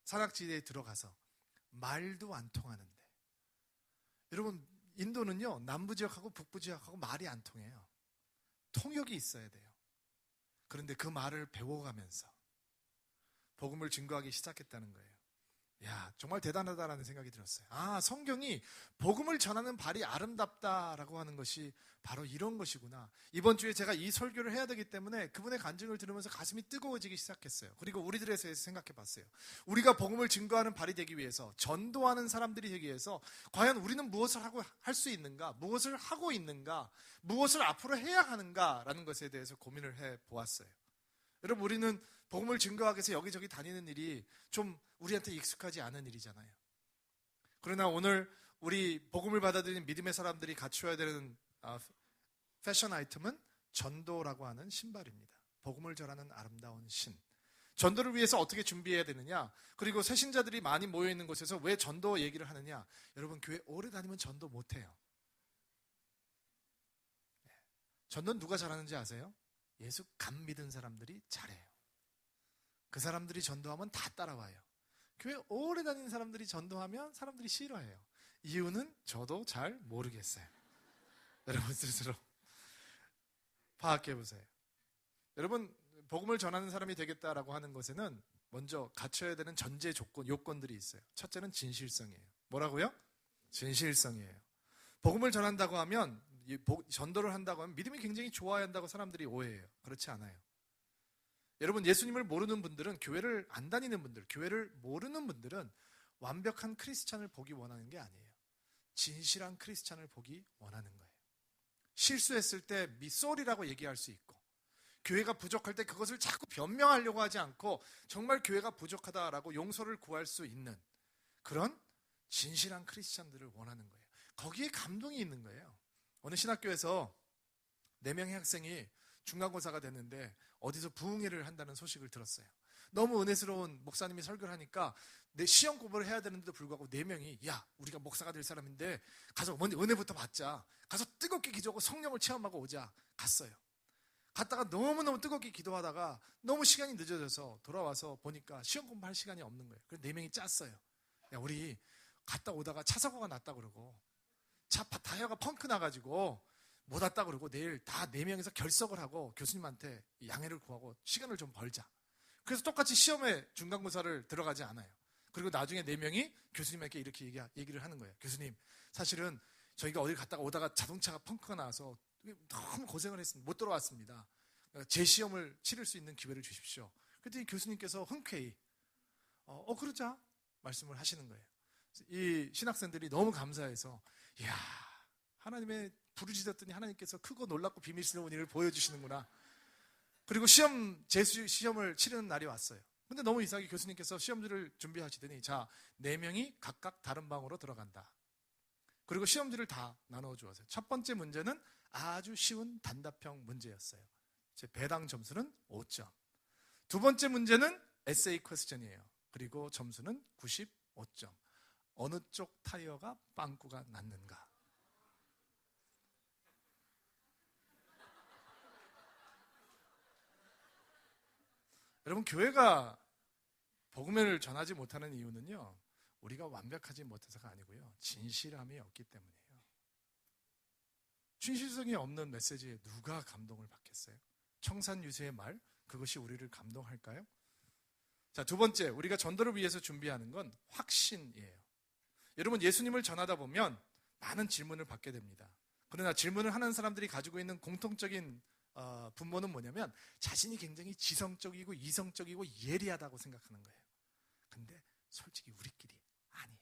산악지대에 들어가서 말도 안 통하는데, 여러분 인도는요 남부 지역하고 북부 지역하고 말이 안 통해요. 통역이 있어야 돼요. 그런데 그 말을 배워가면서 복음을 증거하기 시작했다는 거예요. 야, 정말 대단하다라는 생각이 들었어요. 성경이 복음을 전하는 발이 아름답다라고 하는 것이 바로 이런 것이구나. 이번 주에 제가 이 설교를 해야 되기 때문에 그분의 간증을 들으면서 가슴이 뜨거워지기 시작했어요. 그리고 우리들에 대해서 생각해 봤어요. 우리가 복음을 증거하는 발이 되기 위해서, 전도하는 사람들이 되기 위해서 과연 우리는 무엇을 할 수 있는가, 무엇을 하고 있는가, 무엇을 앞으로 해야 하는가라는 것에 대해서 고민을 해 보았어요. 여러분 우리는 복음을 증거하기 위해서 여기저기 다니는 일이 좀 우리한테 익숙하지 않은 일이잖아요. 그러나 오늘 우리 복음을 받아들이는 믿음의 사람들이 갖추어야 되는 패션 아이템은 전도라고 하는 신발입니다. 복음을 전하는 아름다운 신. 전도를 위해서 어떻게 준비해야 되느냐, 그리고 새신자들이 많이 모여있는 곳에서 왜 전도 얘기를 하느냐. 여러분 교회 오래 다니면 전도 못해요. 전도는 누가 잘하는지 아세요? 예수 감 믿은 사람들이 잘해요. 그 사람들이 전도하면 다 따라와요. 교회 오래 다니는 사람들이 전도하면 사람들이 싫어해요. 이유는 저도 잘 모르겠어요. 여러분 스스로 파악해 보세요. 여러분 복음을 전하는 사람이 되겠다라고 하는 것에는 먼저 갖춰야 되는 전제 조건, 요건들이 있어요. 첫째는 진실성이에요. 뭐라고요? 진실성이에요. 복음을 전한다고 하면, 전도를 한다고 하면 믿음이 굉장히 좋아야 한다고 사람들이 오해해요. 그렇지 않아요. 여러분 예수님을 모르는 분들은, 교회를 안 다니는 분들, 교회를 모르는 분들은 완벽한 크리스찬을 보기 원하는 게 아니에요. 진실한 크리스찬을 보기 원하는 거예요. 실수했을 때 sorry라고 얘기할 수 있고, 교회가 부족할 때 그것을 자꾸 변명하려고 하지 않고 정말 교회가 부족하다라고 용서를 구할 수 있는 그런 진실한 크리스찬들을 원하는 거예요. 거기에 감동이 있는 거예요. 어느 신학교에서 4명의 학생이 중간고사가 됐는데 어디서 부흥회를 한다는 소식을 들었어요. 너무 은혜스러운 목사님이 설교를 하니까 내 시험 공부를 해야 되는데도 불구하고 4명이 야, 우리가 목사가 될 사람인데 가서 먼저 은혜부터 받자. 가서 뜨겁게 기도하고 성령을 체험하고 오자. 갔어요. 갔다가 너무너무 뜨겁게 기도하다가 너무 시간이 늦어져서 돌아와서 보니까 시험 공부할 시간이 없는 거예요. 그래서 4명이 짰어요. 야, 우리 갔다 오다가 차 사고가 났다 그러고 차 타이어가 펑크 나가지고 못 왔다 그러고 내일 다 4명이서 결석을 하고 교수님한테 양해를 구하고 시간을 좀 벌자. 그래서 똑같이 시험에 중간고사를 들어가지 않아요. 그리고 나중에 4명이 교수님에게 이렇게 얘기를 하는 거예요. 교수님, 사실은 저희가 어디 갔다가 오다가 자동차가 펑크가 나와서 너무 고생을 했습니다. 못 돌아왔습니다. 제 시험을 치를 수 있는 기회를 주십시오. 그랬더니 교수님께서 흔쾌히 그러자 말씀을 하시는 거예요. 이 신학생들이 너무 감사해서 이야, 하나님의 부르짖었더니 하나님께서 크고 놀랍고 비밀스러운 일을 보여주시는구나. 그리고 재수 시험을 치르는 날이 왔어요. 근데 너무 이상하게 교수님께서 시험지를 준비하시더니 자, 4명이 각각 다른 방으로 들어간다. 그리고 시험지를 다 나눠 주었어요. 첫 번째 문제는 아주 쉬운 단답형 문제였어요. 제 배당 점수는 5점. 두 번째 문제는 에세이 퀘스천이에요. 그리고 점수는 95점. 어느 쪽 타이어가 빵꾸가 났는가? 여러분 교회가 복음을 전하지 못하는 이유는요, 우리가 완벽하지 못해서가 아니고요, 진실함이 없기 때문이에요. 진실성이 없는 메시지에 누가 감동을 받겠어요? 청산유수의 말, 그것이 우리를 감동할까요? 자, 두 번째, 우리가 전도를 위해서 준비하는 건 확신이에요. 여러분 예수님을 전하다 보면 많은 질문을 받게 됩니다. 그러나 질문을 하는 사람들이 가지고 있는 공통적인 분모는 뭐냐면 자신이 굉장히 지성적이고 이성적이고 예리하다고 생각하는 거예요. 근데 솔직히 우리끼리 아니에요.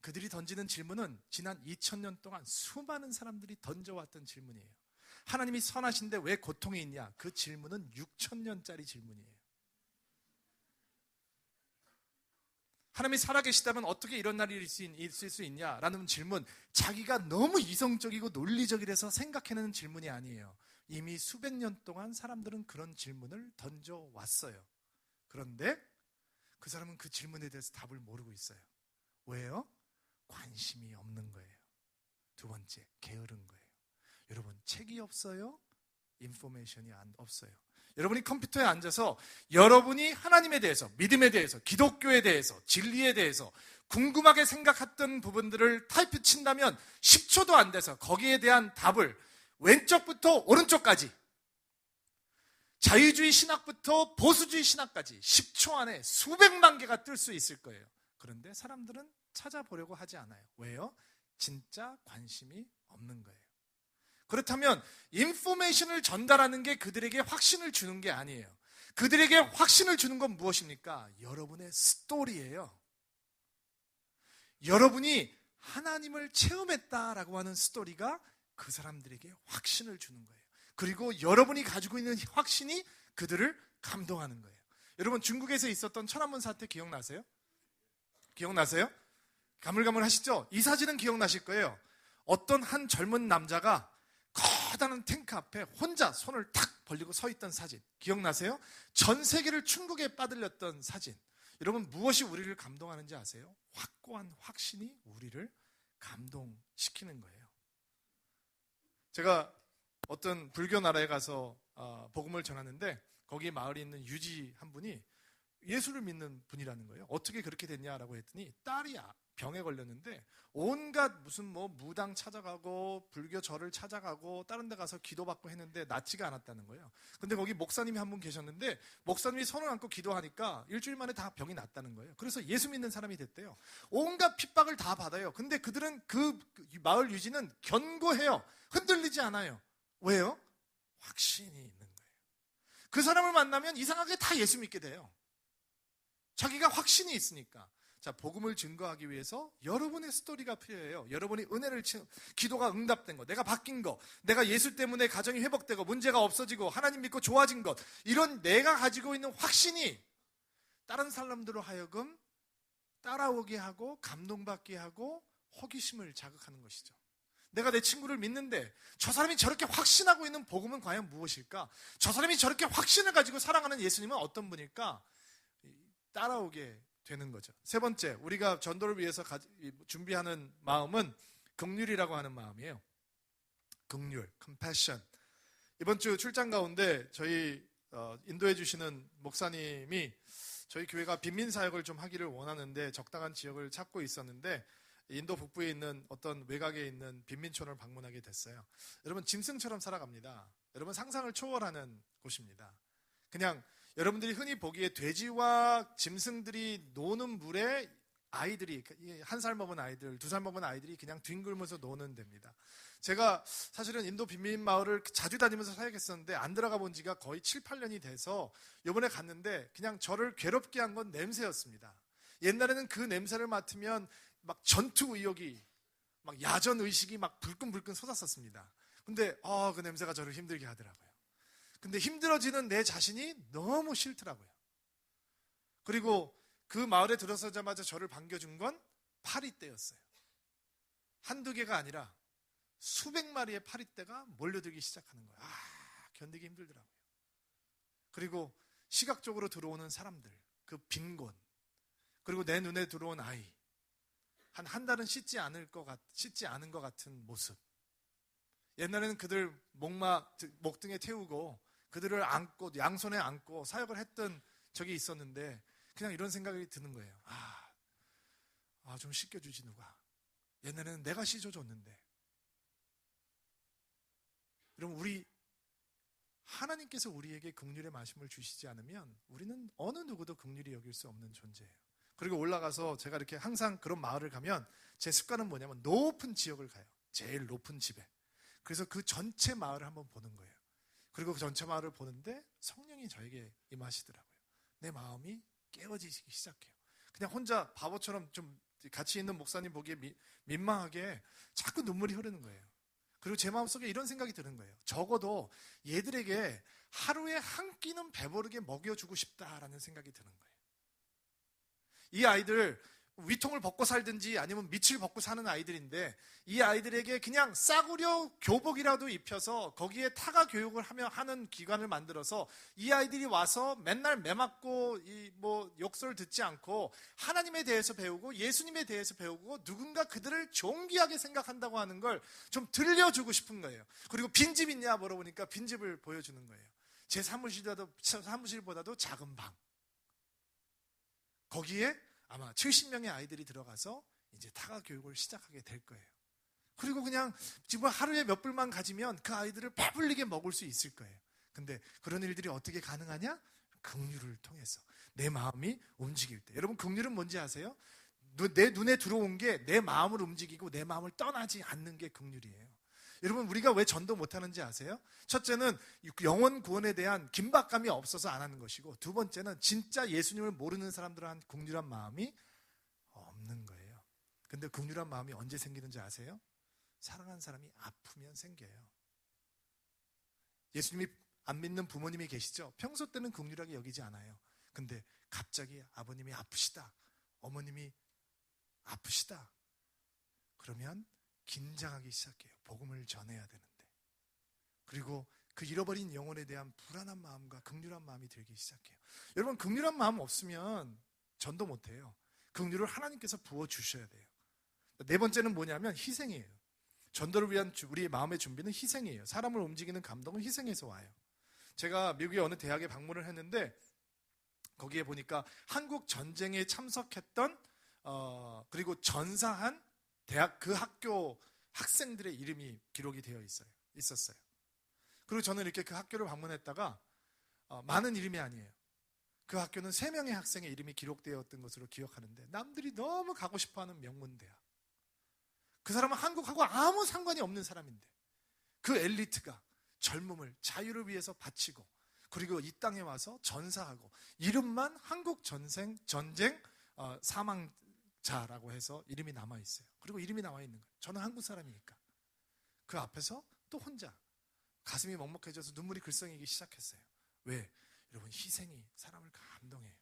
그들이 던지는 질문은 지난 2000년 동안 수많은 사람들이 던져왔던 질문이에요. 하나님이 선하신데 왜 고통이 있냐? 그 질문은 6000년짜리 질문이에요. 하나님이 살아계시다면 어떻게 이런 날이 있을 수 있냐라는 질문, 자기가 너무 이성적이고 논리적이라서 생각해내는 질문이 아니에요. 이미 수백 년 동안 사람들은 그런 질문을 던져왔어요. 그런데 그 사람은 그 질문에 대해서 답을 모르고 있어요. 왜요? 관심이 없는 거예요. 두 번째, 게으른 거예요. 여러분, 책이 없어요? 인포메이션이 없어요. 여러분이 컴퓨터에 앉아서 여러분이 하나님에 대해서, 믿음에 대해서, 기독교에 대해서, 진리에 대해서 궁금하게 생각했던 부분들을 타이프 친다면 10초도 안 돼서 거기에 대한 답을 왼쪽부터 오른쪽까지, 자유주의 신학부터 보수주의 신학까지 10초 안에 수백만 개가 뜰 수 있을 거예요. 그런데 사람들은 찾아보려고 하지 않아요. 왜요? 진짜 관심이 없는 거예요. 그렇다면 인포메이션을 전달하는 게 그들에게 확신을 주는 게 아니에요. 그들에게 확신을 주는 건 무엇입니까? 여러분의 스토리예요. 여러분이 하나님을 체험했다라고 하는 스토리가 그 사람들에게 확신을 주는 거예요. 그리고 여러분이 가지고 있는 확신이 그들을 감동하는 거예요. 여러분, 중국에서 있었던 천안문 사태 기억나세요? 기억나세요? 가물가물하시죠? 이 사진은 기억나실 거예요. 어떤 한 젊은 남자가 커다란 탱크 앞에 혼자 손을 탁 벌리고 서 있던 사진 기억나세요? 전 세계를 충격에 빠들렸던 사진. 여러분, 무엇이 우리를 감동하는지 아세요? 확고한 확신이 우리를 감동시키는 거예요. 제가 어떤 불교 나라에 가서 복음을 전하는데 거기 마을에 있는 유지 한 분이 예수를 믿는 분이라는 거예요. 어떻게 그렇게 됐냐라고 했더니 딸이 병에 걸렸는데 온갖 무슨 무당 찾아가고 불교 절을 찾아가고 다른 데 가서 기도받고 했는데 낫지가 않았다는 거예요. 근데 거기 목사님이 한 분 계셨는데 목사님이 손을 얹고 기도하니까 일주일 만에 다 병이 낫다는 거예요. 그래서 예수 믿는 사람이 됐대요. 온갖 핍박을 다 받아요. 근데 그들은 그 마을 유지는 견고해요. 흔들리지 않아요. 왜요? 확신이 있는 거예요. 그 사람을 만나면 이상하게 다 예수 믿게 돼요. 자기가 확신이 있으니까. 자, 복음을 증거하기 위해서 여러분의 스토리가 필요해요. 여러분이 은혜를 기도가 응답된 거, 내가 바뀐 거, 내가 예수 때문에 가정이 회복되고 문제가 없어지고 하나님 믿고 좋아진 것, 이런 내가 가지고 있는 확신이 다른 사람들로 하여금 따라오게 하고 감동받게 하고 호기심을 자극하는 것이죠. 내가 내 친구를 믿는데 저 사람이 저렇게 확신하고 있는 복음은 과연 무엇일까? 저 사람이 저렇게 확신을 가지고 사랑하는 예수님은 어떤 분일까? 따라오게 되는 거죠. 세 번째, 우리가 전도를 위해서 준비하는 마음은 긍휼이라고 하는 마음이에요. 긍휼, compassion. 이번 주 출장 가운데 저희 인도해 주시는 목사님이 저희 교회가 빈민 사역을 좀 하기를 원하는데 적당한 지역을 찾고 있었는데 인도 북부에 있는 어떤 외곽에 있는 빈민촌을 방문하게 됐어요. 여러분, 짐승처럼 살아갑니다. 여러분, 상상을 초월하는 곳입니다. 그냥 여러분들이 흔히 보기에 돼지와 짐승들이 노는 물에 아이들이, 1살 먹은 아이들, 2살 먹은 아이들이 그냥 뒹굴면서 노는 데입니다. 제가 사실은 인도 빈민 마을을 자주 다니면서 사역했었는데 안 들어가 본 지가 거의 7, 8년이 돼서 이번에 갔는데 그냥 저를 괴롭게 한 건 냄새였습니다. 옛날에는 그 냄새를 맡으면 막 전투 의욕이, 막 야전 의식이 막 불끈불끈 솟았었습니다. 근데 그 냄새가 저를 힘들게 하더라고요. 근데 힘들어지는 내 자신이 너무 싫더라고요. 그리고 그 마을에 들어서자마자 저를 반겨준 건 파리떼였어요. 한두 개가 아니라 수백 마리의 파리떼가 몰려들기 시작하는 거예요. 견디기 힘들더라고요. 그리고 시각적으로 들어오는 사람들, 그 빈곤, 그리고 내 눈에 들어온 아이, 한 달은 씻지 않은 것 같은 모습. 옛날에는 그들 목등에 태우고 그들을 안고 양손에 안고 사역을 했던 적이 있었는데 그냥 이런 생각이 드는 거예요. 좀 씻겨주지 누가. 옛날에는 내가 씻어줬는데. 여러분, 하나님께서 우리에게 긍휼의 말씀을 주시지 않으면 우리는 어느 누구도 긍휼히 여길 수 없는 존재예요. 그리고 올라가서 제가 이렇게 항상 그런 마을을 가면 제 습관은 뭐냐면 높은 지역을 가요. 제일 높은 집에. 그래서 그 전체 마을을 한번 보는 거예요. 그리고 그 전체 마을을 보는데 성령이 저에게 임하시더라고요. 내 마음이 깨어지기 시작해요. 그냥 혼자 바보처럼 좀 같이 있는 목사님 보기에 민망하게 자꾸 눈물이 흐르는 거예요. 그리고 제 마음속에 이런 생각이 드는 거예요. 적어도 얘들에게 하루에 한 끼는 배부르게 먹여주고 싶다라는 생각이 드는 거예요. 이 아이들 위통을 벗고 살든지 아니면 밑을 벗고 사는 아이들인데 이 아이들에게 그냥 싸구려 교복이라도 입혀서 거기에 타가 교육을 하는 기관을 만들어서 이 아이들이 와서 맨날 매맞고 욕설 듣지 않고 하나님에 대해서 배우고 예수님에 대해서 배우고 누군가 그들을 존귀하게 생각한다고 하는 걸 좀 들려주고 싶은 거예요. 그리고 빈집 있냐 물어보니까 빈집을 보여주는 거예요. 제 사무실보다도 작은 방. 거기에 아마 70명의 아이들이 들어가서 이제 타가 교육을 시작하게 될 거예요. 그리고 그냥 지금 하루에 몇 불만 가지면 그 아이들을 배불리게 먹을 수 있을 거예요. 근데 그런 일들이 어떻게 가능하냐? 긍휼을 통해서 내 마음이 움직일 때. 여러분 긍휼은 뭔지 아세요? 내 눈에 들어온 게 내 마음을 움직이고 내 마음을 떠나지 않는 게 긍휼이에요. 여러분 우리가 왜 전도 못하는지 아세요? 첫째는 영혼 구원에 대한 긴박감이 없어서 안 하는 것이고 두 번째는 진짜 예수님을 모르는 사람들한 긍휼한 마음이 없는 거예요. 근데 긍휼한 마음이 언제 생기는지 아세요? 사랑하는 사람이 아프면 생겨요. 예수님이 안 믿는 부모님이 계시죠? 평소 때는 긍휼하게 여기지 않아요. 근데 갑자기 아버님이 아프시다, 어머님이 아프시다, 그러면 긴장하기 시작해요. 복음을 전해야 되는데. 그리고 그 잃어버린 영혼에 대한 불안한 마음과 긍휼한 마음이 들기 시작해요. 여러분 긍휼한 마음 없으면 전도 못해요. 긍휼을 하나님께서 부어주셔야 돼요. 네 번째는 뭐냐면 희생이에요. 전도를 위한 우리의 마음의 준비는 희생이에요. 사람을 움직이는 감동은 희생에서 와요. 제가 미국의 어느 대학에 방문을 했는데 거기에 보니까 한국 전쟁에 참석했던 그리고 전사한 대학 그 학교 학생들의 이름이 기록이 되어 있었어요. 그리고 저는 이렇게 그 학교를 방문했다가 많은 이름이 아니에요. 그 학교는 3명의 학생의 이름이 기록되어 있던 것으로 기억하는데 남들이 너무 가고 싶어하는 명문대학. 그 사람은 한국하고 아무 상관이 없는 사람인데 그 엘리트가 젊음을 자유를 위해서 바치고 그리고 이 땅에 와서 전사하고 이름만 한국 전쟁 사망자라고 해서 이름이 남아있어요. 그리고 이름이 남아있는 거예요. 저는 한국 사람이니까. 그 앞에서 또 혼자 가슴이 먹먹해져서 눈물이 글썽이기 시작했어요. 왜? 여러분 희생이 사람을 감동해요.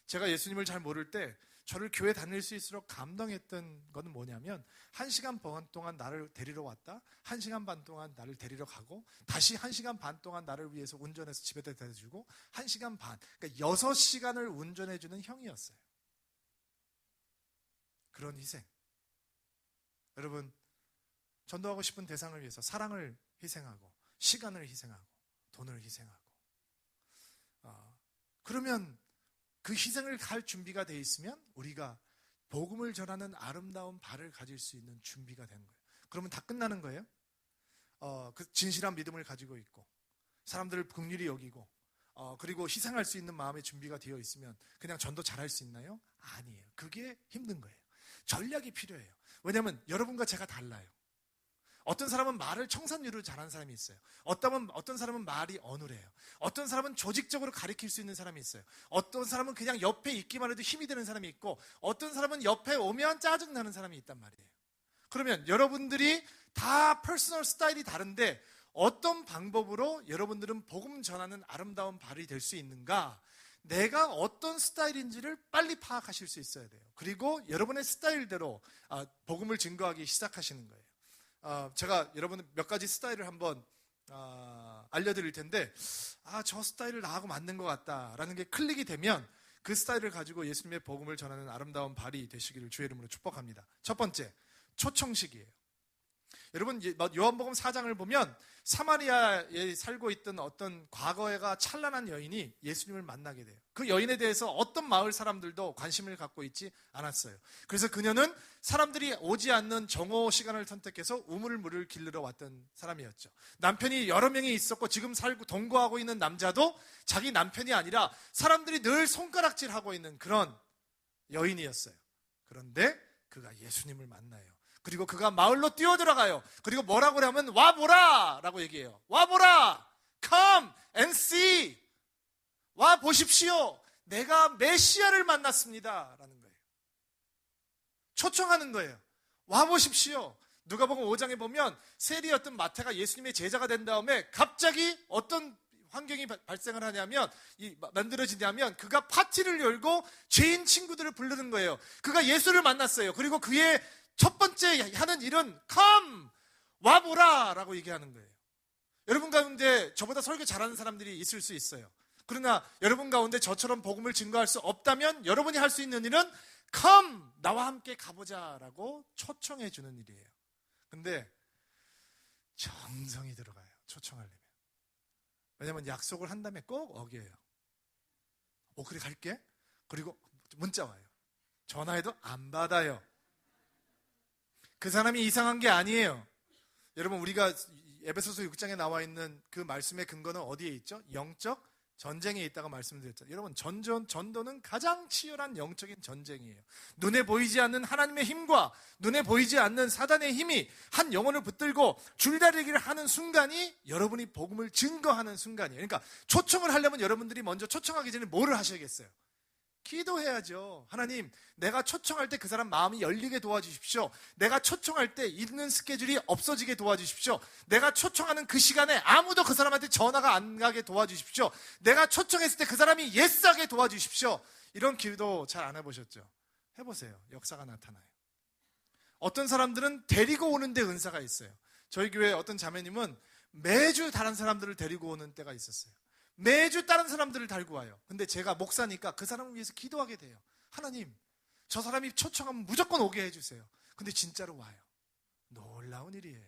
제가 예수님을 잘 모를 때 저를 교회 다닐 수 있을수록 감동했던 것은 뭐냐면 1시간 반 동안 나를 데리러 왔다 1시간 반 동안 나를 데리러 가고 다시 1시간 반 동안 나를 위해서 운전해서 집에 데려다 주고 1시간 반 그러니까 6시간을 운전해주는 형이었어요. 그런 희생. 여러분 전도하고 싶은 대상을 위해서 사랑을 희생하고 시간을 희생하고 돈을 희생하고 그러면 그 희생을 갈 준비가 돼 있으면 우리가 복음을 전하는 아름다운 발을 가질 수 있는 준비가 되는 거예요. 그러면 다 끝나는 거예요? 그 진실한 믿음을 가지고 있고 사람들을 긍휼히 여기고 그리고 희생할 수 있는 마음의 준비가 되어 있으면 그냥 전도 잘할 수 있나요? 아니에요. 그게 힘든 거예요. 전략이 필요해요. 왜냐하면 여러분과 제가 달라요. 어떤 사람은 말을 청산유로 잘하는 사람이 있어요. 어떤 사람은 말이 어눌해요. 어떤 사람은 조직적으로 가리킬 수 있는 사람이 있어요. 어떤 사람은 그냥 옆에 있기만 해도 힘이 되는 사람이 있고 어떤 사람은 옆에 오면 짜증나는 사람이 있단 말이에요. 그러면 여러분들이 다 퍼스널 스타일이 다른데 어떤 방법으로 여러분들은 복음 전하는 아름다운 발이 될 수 있는가? 내가 어떤 스타일인지를 빨리 파악하실 수 있어야 돼요. 그리고 여러분의 스타일대로 복음을 증거하기 시작하시는 거예요. 제가 여러분 몇 가지 스타일을 한번 알려드릴 텐데 저 스타일을 나하고 맞는 것 같다라는 게 클릭이 되면 그 스타일을 가지고 예수님의 복음을 전하는 아름다운 발이 되시기를 주의 이름으로 축복합니다. 첫 번째, 초청식이에요. 여러분 요한복음 4장을 보면 사마리아에 살고 있던 어떤 과거에가 찬란한 여인이 예수님을 만나게 돼요. 그 여인에 대해서 어떤 마을 사람들도 관심을 갖고 있지 않았어요. 그래서 그녀는 사람들이 오지 않는 정오 시간을 선택해서 우물물을 길르러 왔던 사람이었죠. 남편이 여러 명이 있었고 지금 살고 동거하고 있는 남자도 자기 남편이 아니라 사람들이 늘 손가락질하고 있는 그런 여인이었어요. 그런데 그가 예수님을 만나요. 그리고 그가 마을로 뛰어들어가요. 그리고 뭐라고 하면 와보라 라고 얘기해요. 와보라, come and see, 와 보십시오, 내가 메시아를 만났습니다 라는 거예요. 초청하는 거예요. 와 보십시오. 누가복음 5장에 보면 세리였던 마태가 예수님의 제자가 된 다음에 갑자기 어떤 환경이 발생을 하냐면, 만들어지냐면, 그가 파티를 열고 죄인 친구들을 부르는 거예요. 그가 예수를 만났어요. 그리고 그의 첫 번째 하는 일은 come, 와보라 라고 얘기하는 거예요. 여러분 가운데 저보다 설교 잘하는 사람들이 있을 수 있어요. 그러나 여러분 가운데 저처럼 복음을 증거할 수 없다면 여러분이 할 수 있는 일은 come, 나와 함께 가보자 라고 초청해 주는 일이에요. 근데 정성이 들어가요, 초청하려면. 왜냐면 약속을 한 다음에 꼭 어겨요. 그래 갈게. 그리고 문자 와요. 전화해도 안 받아요. 그 사람이 이상한 게 아니에요. 여러분, 우리가 에베소서 6장에 나와 있는 그 말씀의 근거는 어디에 있죠? 영적 전쟁에 있다고 말씀드렸잖아요. 여러분, 전도는 가장 치열한 영적인 전쟁이에요. 눈에 보이지 않는 하나님의 힘과 눈에 보이지 않는 사단의 힘이 한 영혼을 붙들고 줄다리기를 하는 순간이 여러분이 복음을 증거하는 순간이에요. 그러니까 초청을 하려면 여러분들이 먼저 초청하기 전에 뭐를 하셔야겠어요? 기도해야죠. 하나님, 내가 초청할 때 그 사람 마음이 열리게 도와주십시오. 내가 초청할 때 있는 스케줄이 없어지게 도와주십시오. 내가 초청하는 그 시간에 아무도 그 사람한테 전화가 안 가게 도와주십시오. 내가 초청했을 때 그 사람이 예스하게 도와주십시오. 이런 기도 잘 안 해보셨죠? 해보세요. 역사가 나타나요. 어떤 사람들은 데리고 오는 데 은사가 있어요. 저희 교회 어떤 자매님은 매주 다른 사람들을 데리고 오는 때가 있었어요. 매주 다른 사람들을 달고 와요. 근데 제가 목사니까 그 사람을 위해서 기도하게 돼요. 하나님, 저 사람이 초청하면 무조건 오게 해주세요. 근데 진짜로 와요. 놀라운 일이에요.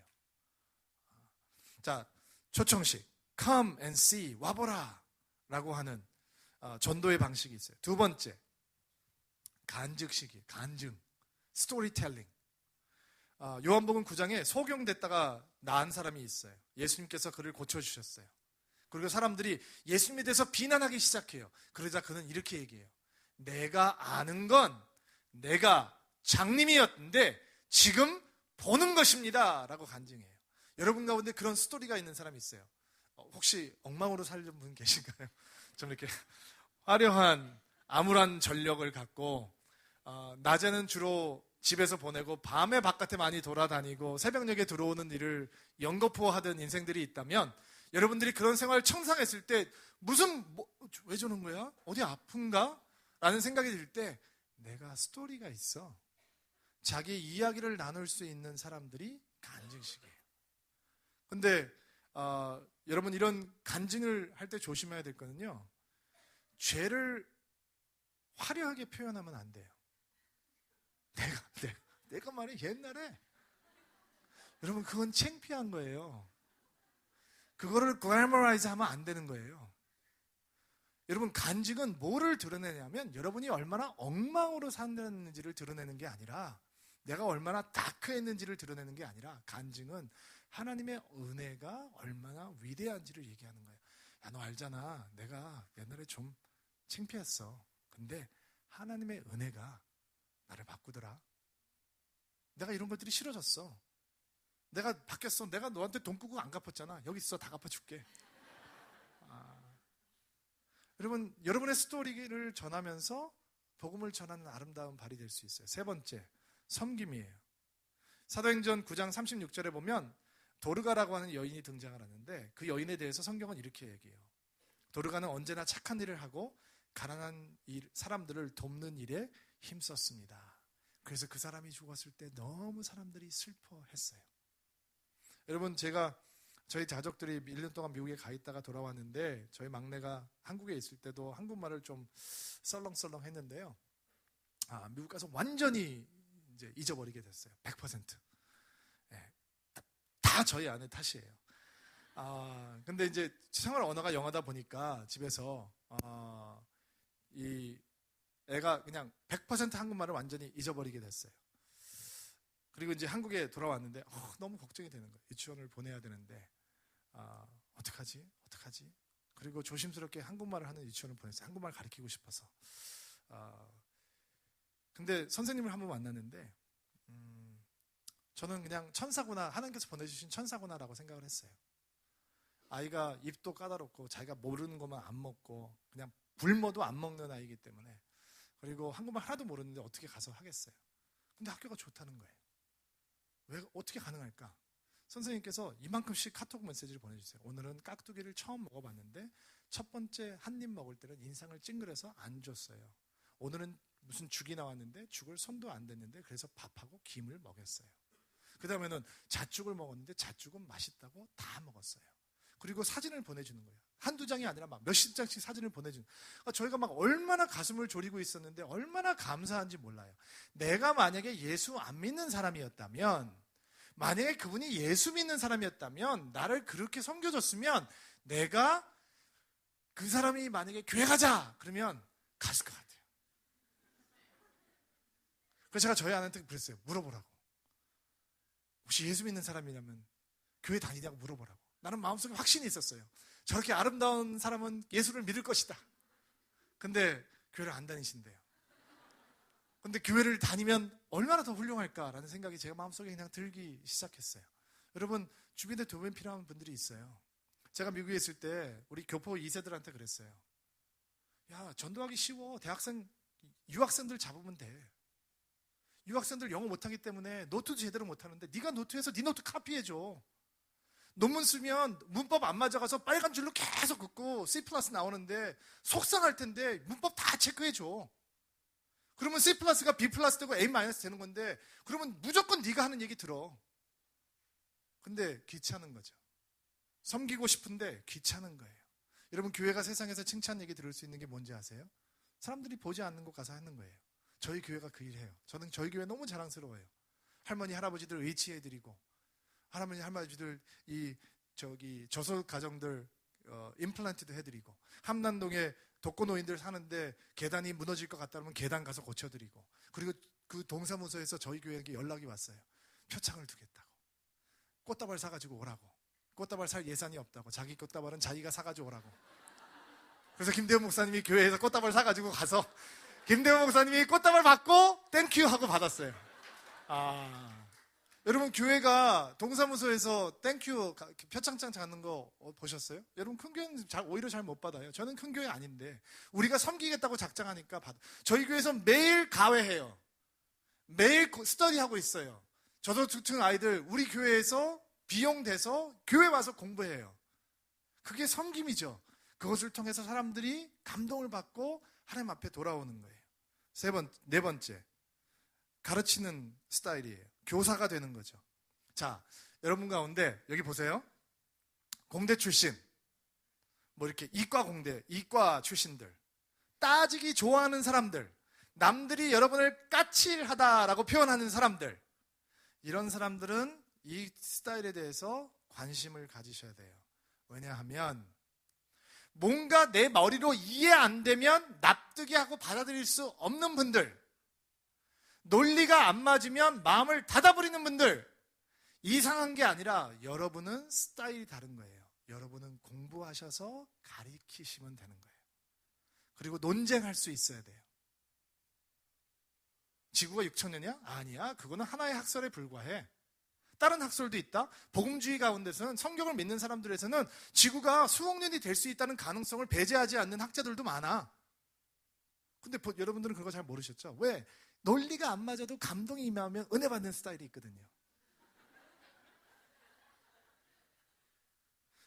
자, 초청식, come and see, 와보라 라고 하는 전도의 방식이 있어요. 두 번째, 간증식이, 간증, 스토리텔링. 요한복음 9장에 소경됐다가 나은 사람이 있어요. 예수님께서 그를 고쳐주셨어요. 그리고 사람들이 예수님에 대해서 비난하기 시작해요. 그러자 그는 이렇게 얘기해요. 내가 아는 건 내가 장님이었는데 지금 보는 것입니다 라고 간증해요. 여러분 가운데 그런 스토리가 있는 사람이 있어요. 혹시 엉망으로 살던 분 계신가요? 좀 이렇게 화려한 암울한 전력을 갖고 낮에는 주로 집에서 보내고 밤에 바깥에 많이 돌아다니고 새벽녘에 들어오는 일을 연거푸하던 인생들이 있다면, 여러분들이 그런 생활을 청상했을 때 왜 저런 거야? 어디 아픈가? 라는 생각이 들 때 내가 스토리가 있어. 자기 이야기를 나눌 수 있는 사람들이 간증식이에요. 근데 여러분, 이런 간증을 할 때 조심해야 될 거는요, 죄를 화려하게 표현하면 안 돼요. 내가 말해 옛날에, 여러분, 그건 창피한 거예요. 그거를 글래머라이즈 하면 안 되는 거예요. 여러분, 간증은 뭐를 드러내냐면 여러분이 얼마나 엉망으로 살았는지를 드러내는 게 아니라, 내가 얼마나 다크했는지를 드러내는 게 아니라, 간증은 하나님의 은혜가 얼마나 위대한지를 얘기하는 거예요. 야, 너 알잖아, 내가 옛날에 좀 창피했어. 근데 하나님의 은혜가 나를 바꾸더라. 내가 이런 것들이 싫어졌어. 내가 바뀌었어. 내가 너한테 돈 꾸고 안 갚았잖아. 여기 있어, 다 갚아줄게. 여러분, 여러분의 스토리를 전하면서 복음을 전하는 아름다운 발이 될 수 있어요. 세 번째, 섬김이에요. 사도행전 9장 36절에 보면 도르가라고 하는 여인이 등장을 하는데, 그 여인에 대해서 성경은 이렇게 얘기해요. 도르가는 언제나 착한 일을 하고 가난한 사람들을 돕는 일에 힘썼습니다. 그래서 그 사람이 죽었을 때 너무 사람들이 슬퍼했어요. 여러분, 저희 가족들이 1년 동안 미국에 가 있다가 돌아왔는데, 저희 막내가 한국에 있을 때도 한국말을 좀 썰렁썰렁 했는데요. 미국 가서 완전히 이제 잊어버리게 됐어요. 100%. 네, 다 저희 아내 탓이에요. 근데 이제 생활 언어가 영어다 보니까 집에서 이 애가 그냥 100% 한국말을 완전히 잊어버리게 됐어요. 그리고 이제 한국에 돌아왔는데 너무 걱정이 되는 거예요. 유치원을 보내야 되는데 어떡하지? 그리고 조심스럽게 한국말을 하는 유치원을 보냈어요. 한국말 가르치고 싶어서. 근데 선생님을 한번 만났는데 저는 그냥 천사구나, 하나님께서 보내주신 천사구나라고 생각을 했어요. 아이가 입도 까다롭고 자기가 모르는 것만 안 먹고 그냥 굶어도 안 먹는 아이이기 때문에, 그리고 한국말 하나도 모르는데 어떻게 가서 하겠어요. 근데 학교가 좋다는 거예요. 왜, 어떻게 가능할까? 선생님께서 이만큼씩 카톡 메시지를 보내주세요. 오늘은 깍두기를 처음 먹어봤는데 첫 번째 한 입 먹을 때는 인상을 찡그려서 안 줬어요. 오늘은 무슨 죽이 나왔는데 죽을 손도 안 댔는데 그래서 밥하고 김을 먹였어요. 그 다음에는 잣죽을 먹었는데 잣죽은 맛있다고 다 먹었어요. 그리고 사진을 보내주는 거예요. 한두 장이 아니라 막 몇십 장씩 사진을 보내주는 거예요. 그러니까 저희가 막 얼마나 가슴을 졸이고 있었는데 얼마나 감사한지 몰라요. 내가 만약에 예수 안 믿는 사람이었다면, 만약에 그분이 예수 믿는 사람이었다면, 나를 그렇게 섬겨줬으면 내가 그 사람이 만약에 교회 가자 그러면 갔을 것 같아요. 그래서 제가 저희 아내한테 그랬어요. 물어보라고. 혹시 예수 믿는 사람이냐면 교회 다니냐고 물어보라고. 나는 마음속에 확신이 있었어요. 저렇게 아름다운 사람은 예수를 믿을 것이다. 근데 교회를 안 다니신대요. 근데 교회를 다니면 얼마나 더 훌륭할까라는 생각이 제가 마음속에 그냥 들기 시작했어요. 여러분, 주변에 도움이 필요한 분들이 있어요. 제가 미국에 있을 때 우리 교포 2세들한테 그랬어요. 야, 전도하기 쉬워. 유학생들 잡으면 돼. 유학생들 영어 못하기 때문에 노트도 제대로 못하는데 네가 노트해서 네 노트 카피해줘. 논문 쓰면 문법 안 맞아가서 빨간 줄로 계속 긋고 C+ 나오는데 속상할 텐데 문법 다 체크해줘. 그러면 C+가 B+ 되고 A- 되는 건데, 그러면 무조건 네가 하는 얘기 들어. 근데 귀찮은 거죠. 섬기고 싶은데 귀찮은 거예요. 여러분, 교회가 세상에서 칭찬 얘기 들을 수 있는 게 뭔지 아세요? 사람들이 보지 않는 곳 가서 하는 거예요. 저희 교회가 그 일 해요. 저는 저희 교회 너무 자랑스러워요. 할머니 할아버지들 의치해드리고, 할머니 할아버지들 저소득 가정들 임플란트도 해드리고, 함남동에 독거노인들 사는데 계단이 무너질 것 같다 그러면 계단 가서 고쳐드리고, 그리고 그 동사무소에서 저희 교회에게 연락이 왔어요. 표창을 두겠다고. 꽃다발 사가지고 오라고. 꽃다발 살 예산이 없다고. 자기 꽃다발은 자기가 사가지고 오라고. 그래서 김대훈 목사님이 교회에서 꽃다발 사가지고 가서 김대훈 목사님이 꽃다발 받고 땡큐 하고 받았어요. 여러분, 교회가 동사무소에서 땡큐 표창장 잡는 거 보셨어요? 여러분, 큰 교회는 오히려 잘 못 받아요. 저는 큰 교회 아닌데 우리가 섬기겠다고 작정하니까 받아. 저희 교회에서 매일 가회해요. 매일 스터디하고 있어요. 저소득층 아이들 우리 교회에서 비용 대서 교회 와서 공부해요. 그게 섬김이죠. 그것을 통해서 사람들이 감동을 받고 하나님 앞에 돌아오는 거예요. 네 번째, 가르치는 스타일이에요. 교사가 되는 거죠. 자, 여러분 가운데 여기 보세요. 공대 출신, 뭐 이렇게 이과 출신들, 따지기 좋아하는 사람들, 남들이 여러분을 까칠하다라고 표현하는 사람들, 이런 사람들은 이 스타일에 대해서 관심을 가지셔야 돼요. 왜냐하면 뭔가 내 머리로 이해 안 되면 납득이 하고 받아들일 수 없는 분들, 논리가 안 맞으면 마음을 닫아버리는 분들, 이상한 게 아니라 여러분은 스타일이 다른 거예요. 여러분은 공부하셔서 가르치시면 되는 거예요. 그리고 논쟁할 수 있어야 돼요. 지구가 6,000년이야? 아니야. 그거는 하나의 학설에 불과해. 다른 학설도 있다. 복음주의 가운데서는, 성경을 믿는 사람들에서는 지구가 수억 년이 될 수 있다는 가능성을 배제하지 않는 학자들도 많아. 근데 여러분들은 그거 잘 모르셨죠? 왜? 논리가 안 맞아도 감동이 임하면 은혜 받는 스타일이 있거든요.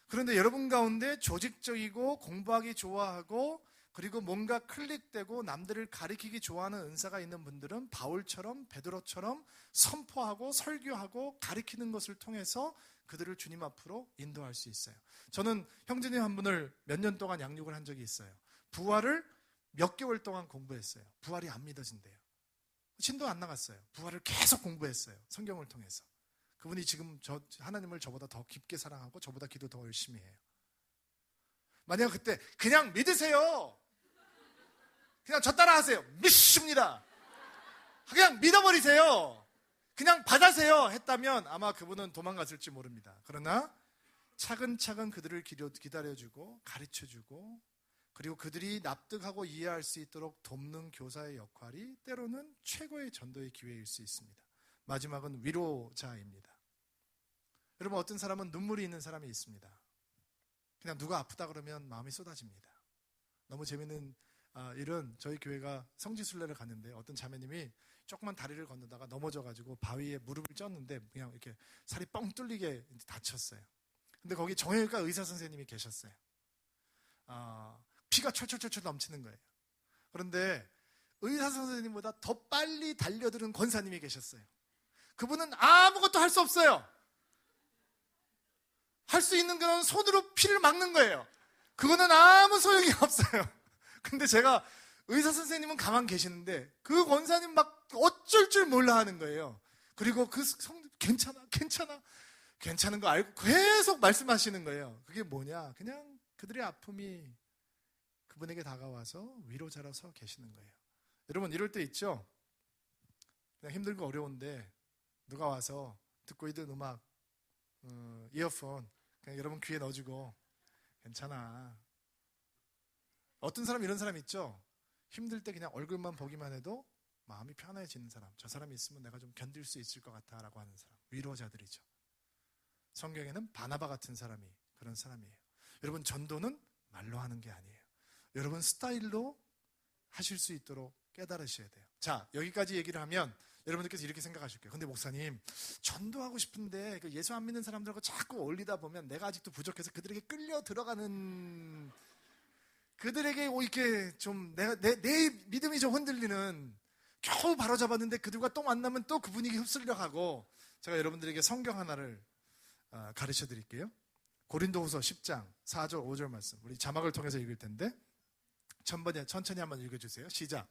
그런데 여러분 가운데 조직적이고 공부하기 좋아하고 그리고 뭔가 클릭되고 남들을 가리키기 좋아하는 은사가 있는 분들은 바울처럼 베드로처럼 선포하고 설교하고 가리키는 것을 통해서 그들을 주님 앞으로 인도할 수 있어요. 저는 형제님 한 분을 몇 년 동안 양육을 한 적이 있어요. 부활을 몇 개월 동안 공부했어요. 부활이 안 믿어진대요. 신도 안 나갔어요. 부활을 계속 공부했어요. 성경을 통해서. 그분이 지금 하나님을 저보다 더 깊게 사랑하고 저보다 기도 더 열심히 해요. 만약 그때 그냥 믿으세요, 그냥 저 따라 하세요, 믿습니다, 그냥 믿어버리세요, 그냥 받아세요 했다면 아마 그분은 도망갔을지 모릅니다. 그러나 차근차근 그들을 기다려주고 가르쳐주고 그리고 그들이 납득하고 이해할 수 있도록 돕는 교사의 역할이 때로는 최고의 전도의 기회일 수 있습니다. 마지막은 위로자입니다. 여러분, 어떤 사람은 눈물이 있는 사람이 있습니다. 그냥 누가 아프다 그러면 마음이 쏟아집니다. 너무 재밌는 일은 저희 교회가 성지순례를 갔는데 어떤 자매님이 조그만 다리를 건너다가 넘어져가지고 바위에 무릎을 쪘는데 그냥 이렇게 살이 뻥 뚫리게 다쳤어요. 근데 거기 정형외과 의사 선생님이 계셨어요. 피가 철철철철 넘치는 거예요. 그런데 의사 선생님보다 더 빨리 달려드는 권사님이 계셨어요. 그분은 아무것도 할 수 없어요. 할 수 있는 건 손으로 피를 막는 거예요. 그거는 아무 소용이 없어요. 근데 제가 의사 선생님은 가만 계시는데 그 권사님 막 어쩔 줄 몰라 하는 거예요. 그리고 그 괜찮은 거 알고 계속 말씀하시는 거예요. 그게 뭐냐? 그냥 그들의 아픔이 그분에게 다가와서 위로자로 서 계시는 거예요. 여러분, 이럴 때 있죠? 그냥 힘들고 어려운데 누가 와서 듣고 있던 음악, 이어폰 그냥 여러분 귀에 넣어주고 괜찮아. 어떤 사람 이런 사람 있죠? 힘들 때 그냥 얼굴만 보기만 해도 마음이 편해지는 사람. 저 사람이 있으면 내가 좀 견딜 수 있을 것 같아 라고 하는 사람. 위로자들이죠. 성경에는 바나바 같은 사람이 그런 사람이에요. 여러분, 전도는 말로 하는 게 아니에요. 여러분 스타일로 하실 수 있도록 깨달으셔야 돼요. 자, 여기까지 얘기를 하면 여러분들께서 이렇게 생각하실 거예요. 근데 목사님, 전도하고 싶은데 예수 안 믿는 사람들하고 자꾸 어울리다 보면 내가 아직도 부족해서 그들에게 끌려 들어가는, 그들에게 이렇게 좀 내 믿음이 좀 흔들리는, 겨우 바로잡았는데 그들과 또 만나면 또 그 분위기 흡수려 가고, 제가 여러분들에게 성경 하나를 가르쳐 드릴게요. 고린도후서 10장 4절 5절 말씀, 우리 자막을 통해서 읽을 텐데 천천히 한번 읽어주세요. 시작.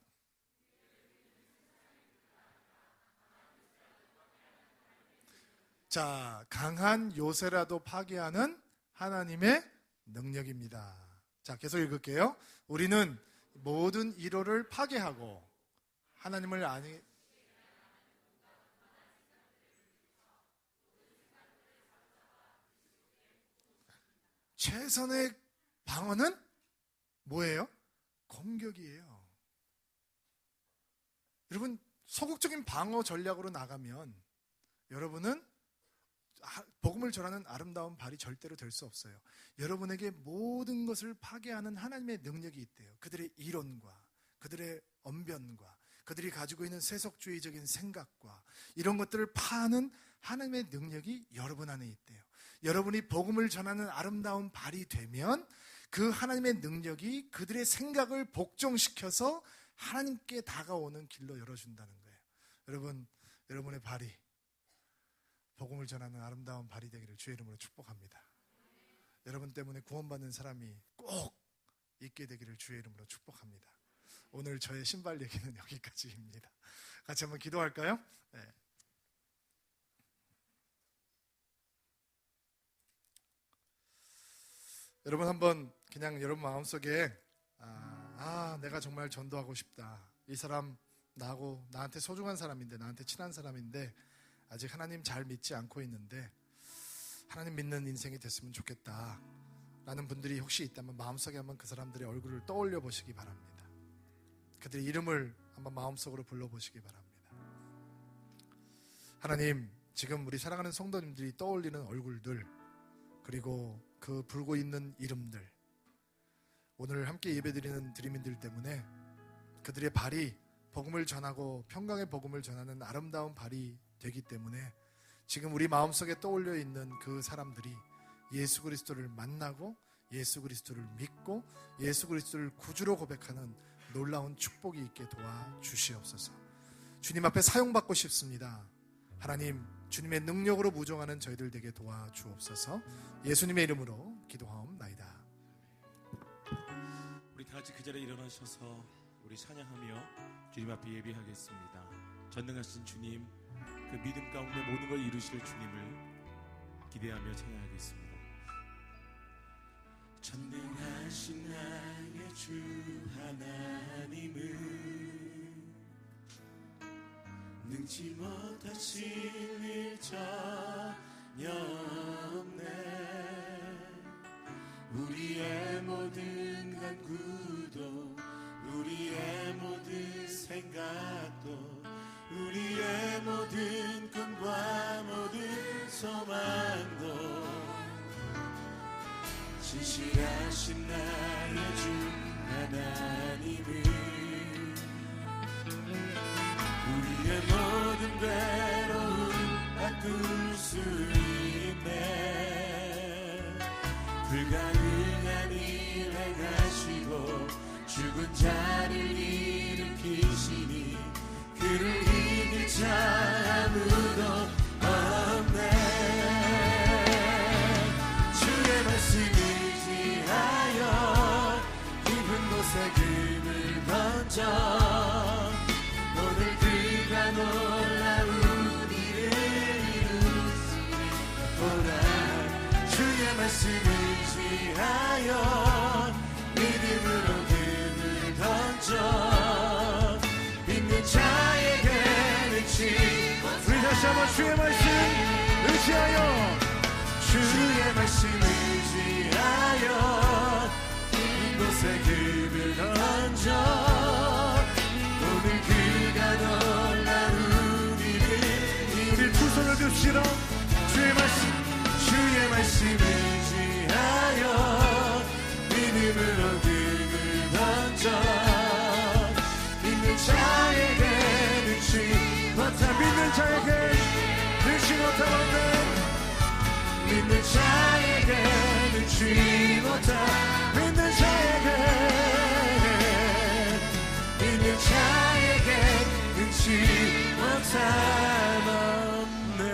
자, 강한 요새라도 파괴하는 하나님의 능력입니다. 자, 계속 읽을게요. 우리는 모든 이로를 파괴하고 하나님을 최선의 방어는 뭐예요? 공격이에요. 여러분, 소극적인 방어 전략으로 나가면 여러분은 복음을 전하는 아름다운 발이 절대로 될 수 없어요. 여러분에게 모든 것을 파괴하는 하나님의 능력이 있대요. 그들의 이론과 그들의 언변과 그들이 가지고 있는 세속주의적인 생각과 이런 것들을 파하는 하나님의 능력이 여러분 안에 있대요. 여러분이 복음을 전하는 아름다운 발이 되면 그 하나님의 능력이 그들의 생각을 복종시켜서 하나님께 다가오는 길로 열어준다는 거예요. 여러분, 여러분의 발이 복음을 전하는 아름다운 발이 되기를 주의 이름으로 축복합니다. 여러분 때문에 구원받는 사람이 꼭 있게 되기를 주의 이름으로 축복합니다. 오늘 저의 신발 얘기는 여기까지입니다. 같이 한번 기도할까요? 네. 여러분, 한번 그냥 여러분 마음속에 내가 정말 전도하고 싶다. 이 사람 나한테 소중한 사람인데, 나한테 친한 사람인데 아직 하나님 잘 믿지 않고 있는데 하나님 믿는 인생이 됐으면 좋겠다 라는 분들이 혹시 있다면 마음속에 한번 그 사람들의 얼굴을 떠올려 보시기 바랍니다. 그들의 이름을 한번 마음속으로 불러보시기 바랍니다. 하나님, 지금 우리 사랑하는 성도님들이 떠올리는 얼굴들, 그리고 그 불고 있는 이름들, 오늘 함께 예배드리는 드림인들 때문에 그들의 발이 복음을 전하고 평강의 복음을 전하는 아름다운 발이 되기 때문에 지금 우리 마음속에 떠올려 있는 그 사람들이 예수 그리스도를 만나고 예수 그리스도를 믿고 예수 그리스도를 구주로 고백하는 놀라운 축복이 있게 도와주시옵소서. 주님 앞에 사용받고 싶습니다. 하나님, 주님의 능력으로 무종하는 저희들 되게 도와주옵소서. 예수님의 이름으로 기도하옵나이다. 우리 다 같이 그 자리에 일어나셔서 우리 찬양하며 주님 앞에 예배하겠습니다. 전능하신 주님, 그 믿음 가운데 모든 걸 이루실 주님을 기대하며 찬양하겠습니다. 전능하신 나의 주 하나님은 능치 못하실 일 전혀 없네. 우리의 모든 간구도 우리의 모든 생각도 우리의 모든 꿈과 모든 소망도 진실하신 나의 주 하나님이 우리의 모든 괴로움 바꿀 수 있네. 불가능한 일 행하시고 죽은 자를 일으키시니 그를 이길 자 아무도 없네. 주의 말씀을 지하여 깊은 곳에 금을 던져 오늘 그가 놀라운 일을 이루시리라. 주의 말씀을 지하여 믿음으로 금을 던져 믿는 자에게는 우리 다시 한번 주의 말씀 의지하여 주의 말씀을 지하여 깊은 곳에 금을 던져 오늘 그가 놀라운 일을 우리 두 손을 듭시다. 주의 말씀 주의 말씀을 지하여 믿음으로 금을 던져 믿는 자에게 능치 못한 믿는 자에게 능치 못한 없네. 믿는 자에게 능치 못한 믿는 자에게 믿는 자에게 능치 못한 없네.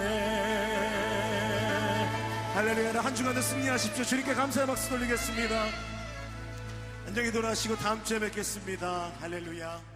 할렐루야. 한 주간도 승리하십시오. 주님께 감사의 박수 돌리겠습니다. 안녕히 돌아가시고 다음 주에 뵙겠습니다. 할렐루야.